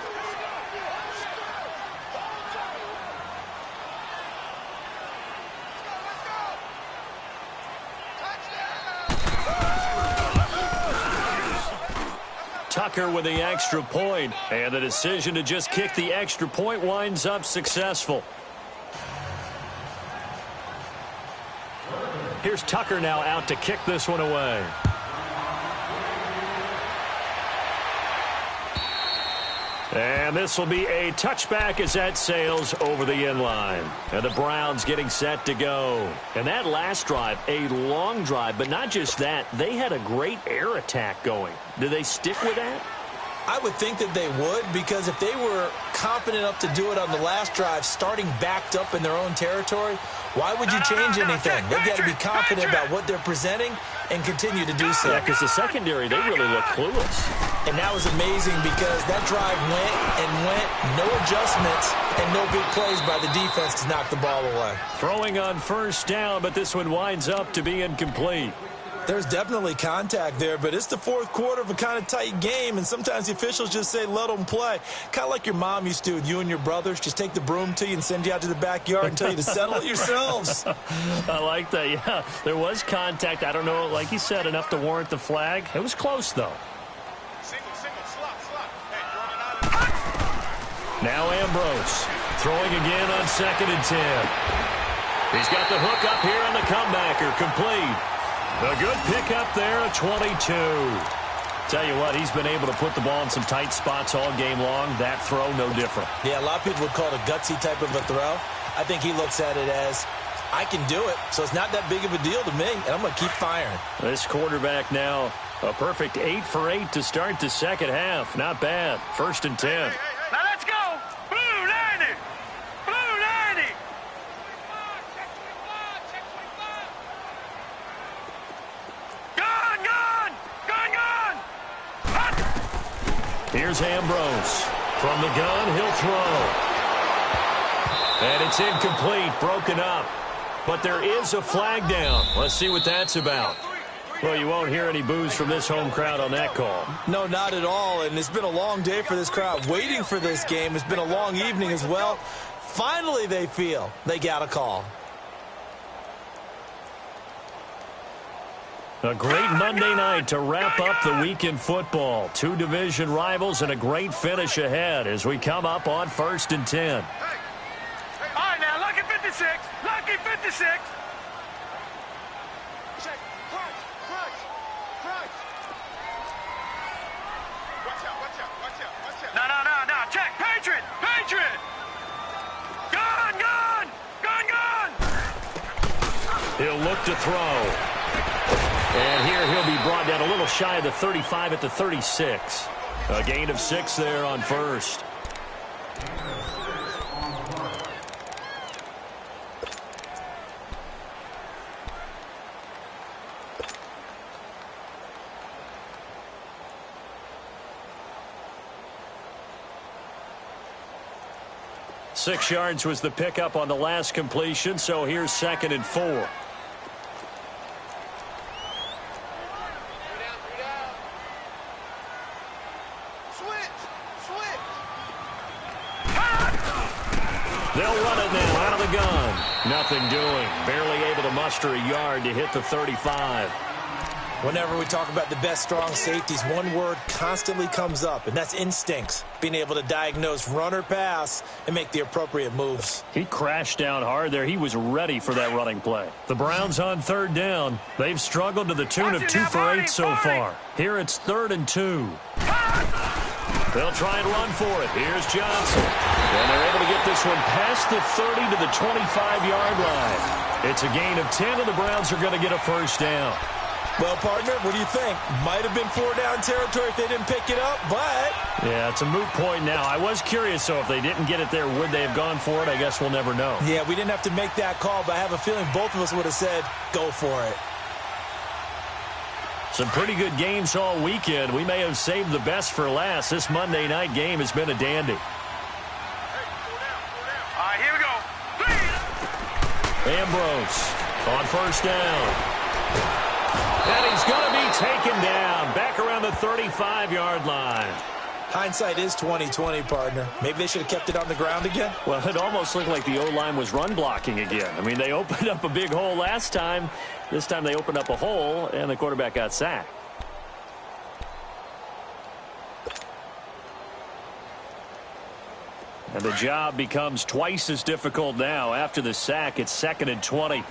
Tucker with the extra point, and the decision to just kick the extra point winds up successful. Here's Tucker now out to kick this one away. And this will be a touchback as that sails over the end line. And the Browns getting set to go. And that last drive, a long drive, but not just that. They had a great air attack going. Do they stick with that? I would think that they would, because if they were confident enough to do it on the last drive, starting backed up in their own territory, why would you change anything? They've got to be confident about what they're presenting and continue to do so. Yeah, because the secondary, they really look clueless. And that was amazing because that drive went and went, no adjustments, and no big plays by the defense to knock the ball away. Throwing on first down, but this one winds up to be incomplete. There's definitely contact there, but it's the fourth quarter of a kind of tight game, and sometimes the officials just say, let them play. Kind of like your mom used to with you and your brothers. Just take the broom to you and send you out to the backyard and tell you to settle it yourselves. I like that, yeah. There was contact. I don't know, like you said, enough to warrant the flag. It was close, though. Now Ambrose throwing again on 2nd and 10. He's got the hook up here on the comebacker, complete. A good pickup there at 22. Tell you what, he's been able to put the ball in some tight spots all game long. That throw, no different. Yeah, a lot of people would call it a gutsy type of a throw. I think he looks at it as, I can do it, so it's not that big of a deal to me, and I'm going to keep firing. This quarterback now, a perfect 8 for 8 to start the second half. Not bad. 1st and 10. Now let's go. Blue 90. Blue 90. Here's Ambrose. From the gun, he'll throw. And it's incomplete, broken up. But there is a flag down. Let's see what that's about. Well, you won't hear any boos from this home crowd on that call. No, not at all, and it's been a long day for this crowd waiting for this game. It's been a long evening as well. Finally, they feel they got a call. A great Monday night to wrap up the week in football. Two division rivals and a great finish ahead as we come up on 1st and 10. All right, now, lucky 56. Lucky 56. Check. Crunch. Watch out. No. Check. Patriot. Gun. He'll look to throw. And here he'll be brought down a little shy of the 35 at the 36. A gain of 6 there on first. Six yards was the pickup on the last completion, so here's 2nd and 4. They'll run it now out of the gun. Nothing doing. Barely able to muster a yard to hit the 35. Whenever we talk about the best strong safeties, one word constantly comes up, and that's instincts. Being able to diagnose run or pass and make the appropriate moves. He crashed down hard there. He was ready for that running play. The Browns on 3rd down. They've struggled to the tune of 2 for 8 so far. Here it's 3rd and 2. They'll try and run for it. Here's Johnson. And they're able to get this one past the 30 to the 25-yard line. It's a gain of 10, and the Browns are going to get a 1st down. Well, partner, what do you think? Might have been 4-down territory if they didn't pick it up, but... Yeah, it's a moot point now. I was curious, so if they didn't get it there, would they have gone for it? I guess we'll never know. Yeah, we didn't have to make that call, but I have a feeling both of us would have said, go for it. Some pretty good games all weekend. We may have saved the best for last. This Monday night game has been a dandy. All right, here we go. Ambrose on 1st down. And he's going to be taken down back around the 35-yard line. Hindsight is 20/20, partner. Maybe they should have kept it on the ground again. Well, it almost looked like the O-line was run blocking again. I mean, they opened up a big hole last time. This time they opened up a hole, and the quarterback got sacked. And the job becomes twice as difficult now. After the sack, it's 2nd and 20.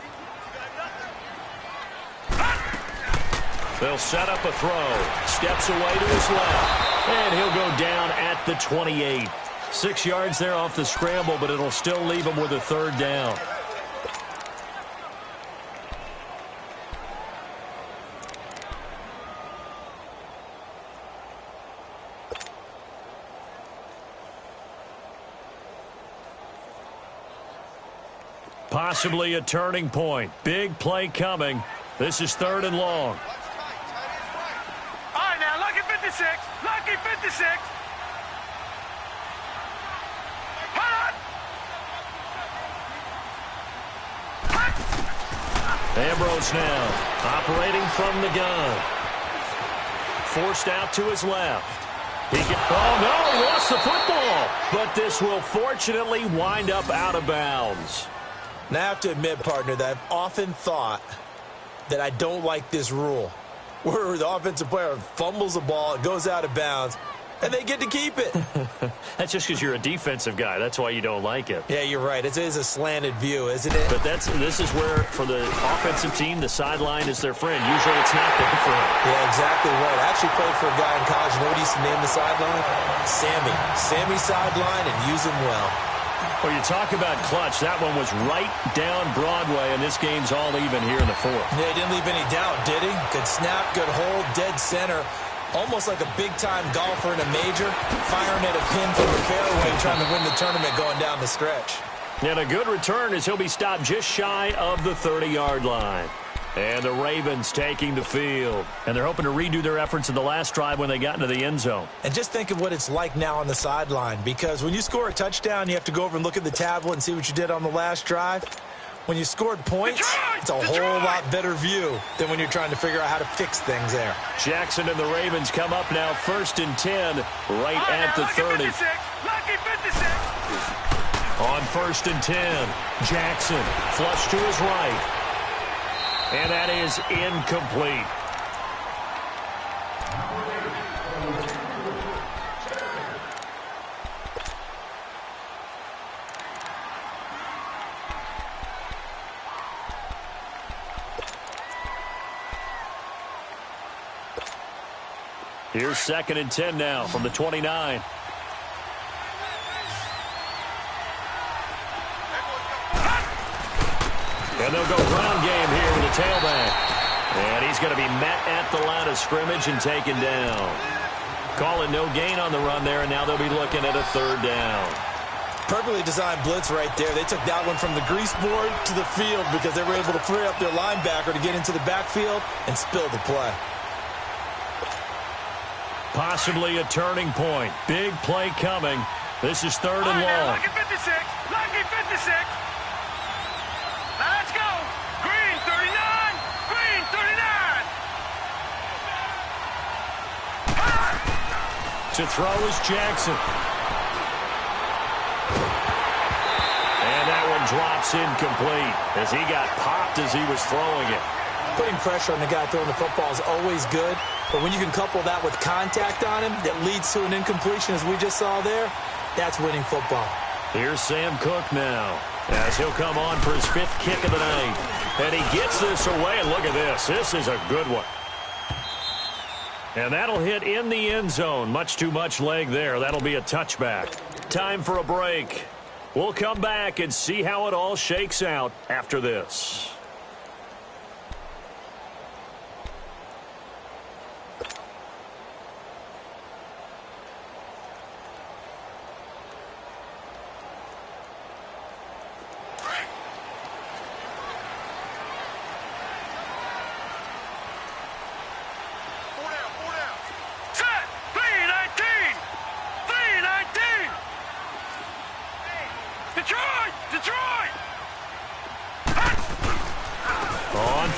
They'll set up a throw. Steps away to his left. And he'll go down at the 28. 6 yards there off the scramble, but it'll still leave him with a 3rd down. Possibly a turning point. Big play coming. This is 3rd and long. All right, now, lucky 56. Lucky 56. Ambrose now operating from the gun. Forced out to his left. Oh, no, he lost the football. But this will fortunately wind up out of bounds. Now, I have to admit, partner, that I've often thought that I don't like this rule, where the offensive player fumbles the ball, it goes out of bounds, and they get to keep it. That's just because you're a defensive guy. That's why you don't like it. Yeah, you're right. It is a slanted view, isn't it? But this is where, for the offensive team, the sideline is their friend. Usually it's not their friend. Yeah, exactly right. I actually played for a guy in college. You know what he used to name the sideline? Sammy. Sammy sideline, and use him well. Well, you talk about clutch. That one was right down Broadway, and this game's all even here in the 4th. Yeah, he didn't leave any doubt, did he? Good snap, good hold, dead center. Almost like a big-time golfer in a major, firing at a pin from the fairway, trying to win the tournament going down the stretch. And a good return as he'll be stopped just shy of the 30-yard line. And the Ravens taking the field. And they're hoping to redo their efforts in the last drive when they got into the end zone. And just think of what it's like now on the sideline, because when you score a touchdown, you have to go over and look at the tablet and see what you did on the last drive. When you scored points, it's a whole lot better view than when you're trying to figure out how to fix things there. Jackson and the Ravens come up now 1st and 10 right at the 30. Lucky 56. On 1st and 10, Jackson flush to his right. And that is incomplete. Here's 2nd and 10 now from the 29. And they'll go ground game here with the tailback. And he's going to be met at the line of scrimmage and taken down. Calling no gain on the run there, and now they'll be looking at a 3rd down. Perfectly designed blitz right there. They took that one from the grease board to the field because they were able to free up their linebacker to get into the backfield and spill the play. Possibly a turning point. Big play coming. This is 3rd and long. Lucky 56. Lucky 56. Now let's go. Green 39. Green 39. To throw is Jackson. And that one drops incomplete as he got popped as he was throwing it. Putting pressure on the guy throwing the football is always good, but when you can couple that with contact on him that leads to an incompletion as we just saw there, that's winning football. Here's Sam Cook now as he'll come on for his 5th kick of the night. And he gets this away. Look at this. This is a good one. And that'll hit in the end zone. Much too much leg there. That'll be a touchback. Time for a break. We'll come back and see how it all shakes out after this.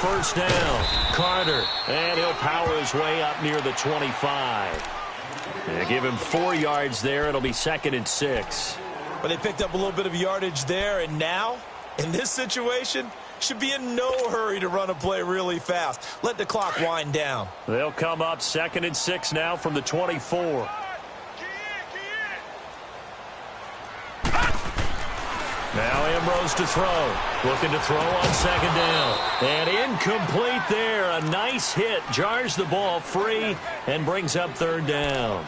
First down, Carter, and he'll power his way up near the 25. And give him 4 yards there. It'll be 2nd and 6. But they picked up a little bit of yardage there, and now, in this situation, should be in no hurry to run a play really fast. Let the clock wind down. They'll come up 2nd and 6 now from the 24. Now Ambrose to throw. Looking to throw on 2nd down. And incomplete there. A nice hit. Jars the ball free and brings up 3rd down.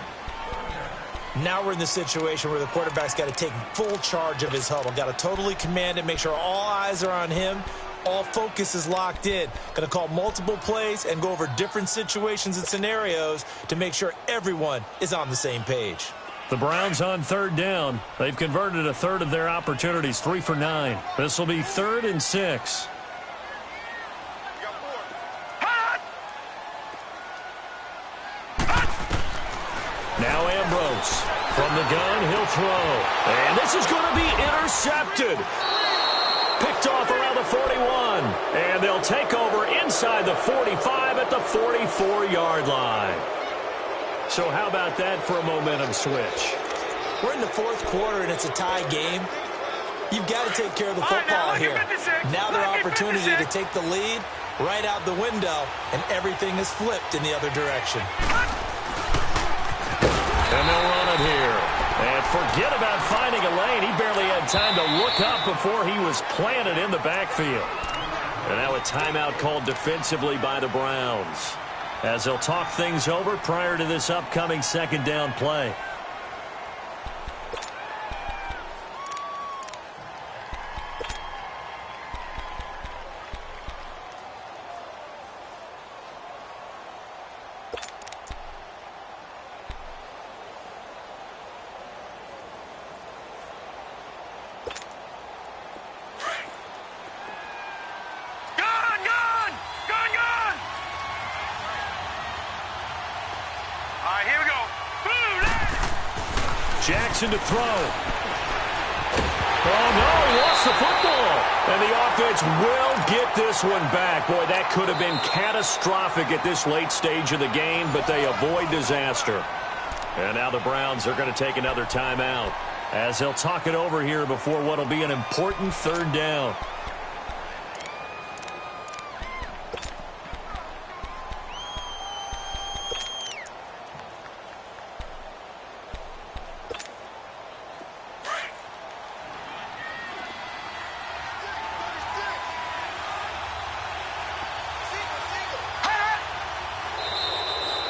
Now we're in the situation where the quarterback's got to take full charge of his huddle. Got to totally command it, make sure all eyes are on him. All focus is locked in. Going to call multiple plays and go over different situations and scenarios to make sure everyone is on the same page. The Browns on 3rd down. They've converted a 1/3 of their opportunities, 3 for 9. This will be 3rd and 6. Now Ambrose from the gun, he'll throw. And this is going to be intercepted. Picked off around the 41. And they'll take over inside the 45 at the 44-yard line. So how about that for a momentum switch? We're in the 4th quarter, and it's a tie game. You've got to take care of the football here. Now their opportunity to take the lead right out the window, and everything is flipped in the other direction. And they'll run it here. And forget about finding a lane. He barely had time to look up before he was planted in the backfield. And now a timeout called defensively by the Browns, as they'll talk things over prior to this upcoming 2nd down play. Jackson to throw. Oh, no, he lost the football. And the offense will get this one back. Boy, that could have been catastrophic at this late stage of the game, but they avoid disaster. And now the Browns are going to take another timeout as they'll talk it over here before what will be an important third down.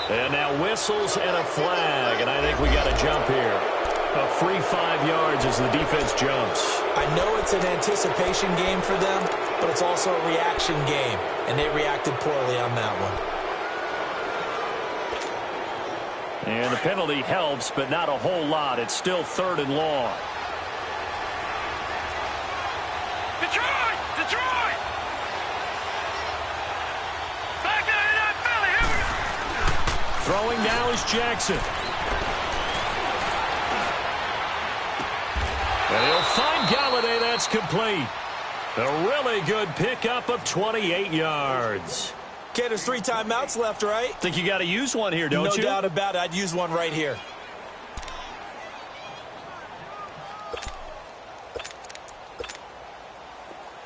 And now whistles and a flag, and I think we got a jump here. A free 5 yards as the defense jumps. I know it's an anticipation game for them, but it's also a reaction game, and they reacted poorly on that one. And the penalty helps, but not a whole lot. It's still 3rd and long. Detroit! Detroit! Back out of that belly. Here we go. Throwing now is Jackson. And he'll find Galladay. That's complete. A really good pickup of 28 yards. Okay, there's 3 timeouts left, right? Think you got to use one here, don't you? No doubt about it. I'd use one right here.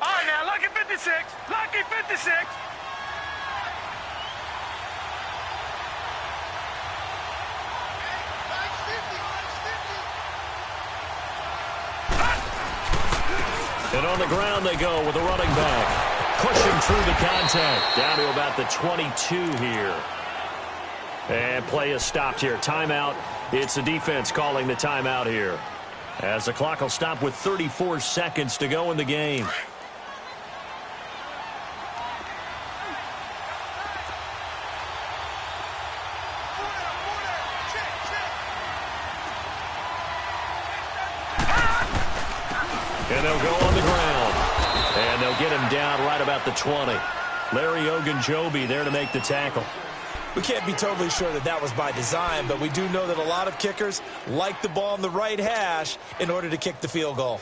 All right, now, lucky 56. Lucky 56. And on the ground they go with a running back. Pushing through the contact. Down to about the 22 here. And play is stopped here. Timeout. It's the defense calling the timeout here. As the clock will stop with 34 seconds to go in the game. And they'll go on the ground. And they'll get him down right about the 20. Larry Ogunjobi there to make the tackle. We can't be totally sure that that was by design, but we do know that a lot of kickers like the ball in the right hash in order to kick the field goal.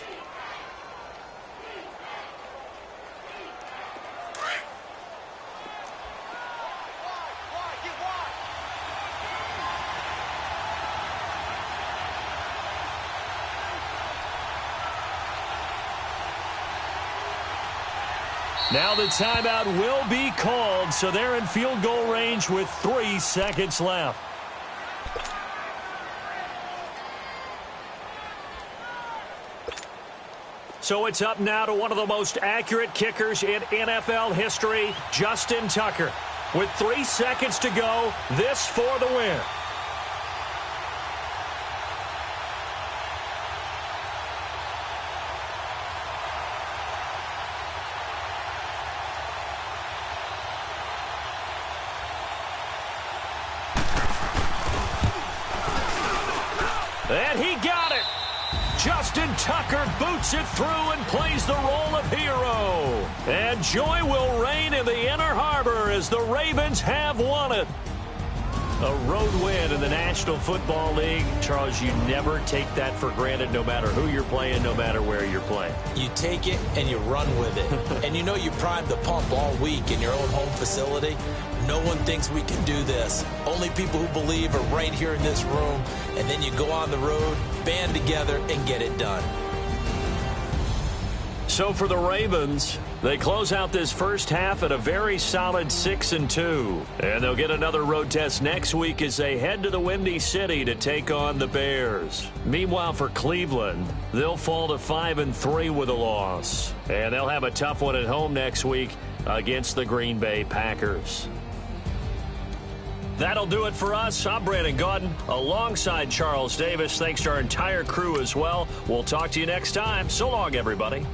Now the timeout will be called, so they're in field goal range with 3 seconds left. So it's up now to one of the most accurate kickers in NFL history, Justin Tucker. With 3 seconds to go, this for the win. And he got it. Justin Tucker boots it through and plays the role of hero. And joy will reign in the Inner Harbor as the Ravens have won it. A road win in the National Football League. Charles, you never take that for granted, no matter who you're playing, no matter where you're playing. You take it and you run with it. And you know you primed the pump all week in your own home facility. No one thinks we can do this. Only people who believe are right here in this room. And then you go on the road, band together, and get it done. So for the Ravens, they close out this first half at a very solid 6-2. And they'll get another road test next week as they head to the Windy City to take on the Bears. Meanwhile, for Cleveland, they'll fall to 5-3 with a loss. And they'll have a tough one at home next week against the Green Bay Packers. That'll do it for us. I'm Brandon Gaudin alongside Charles Davis. Thanks to our entire crew as well. We'll talk to you next time. So long, everybody.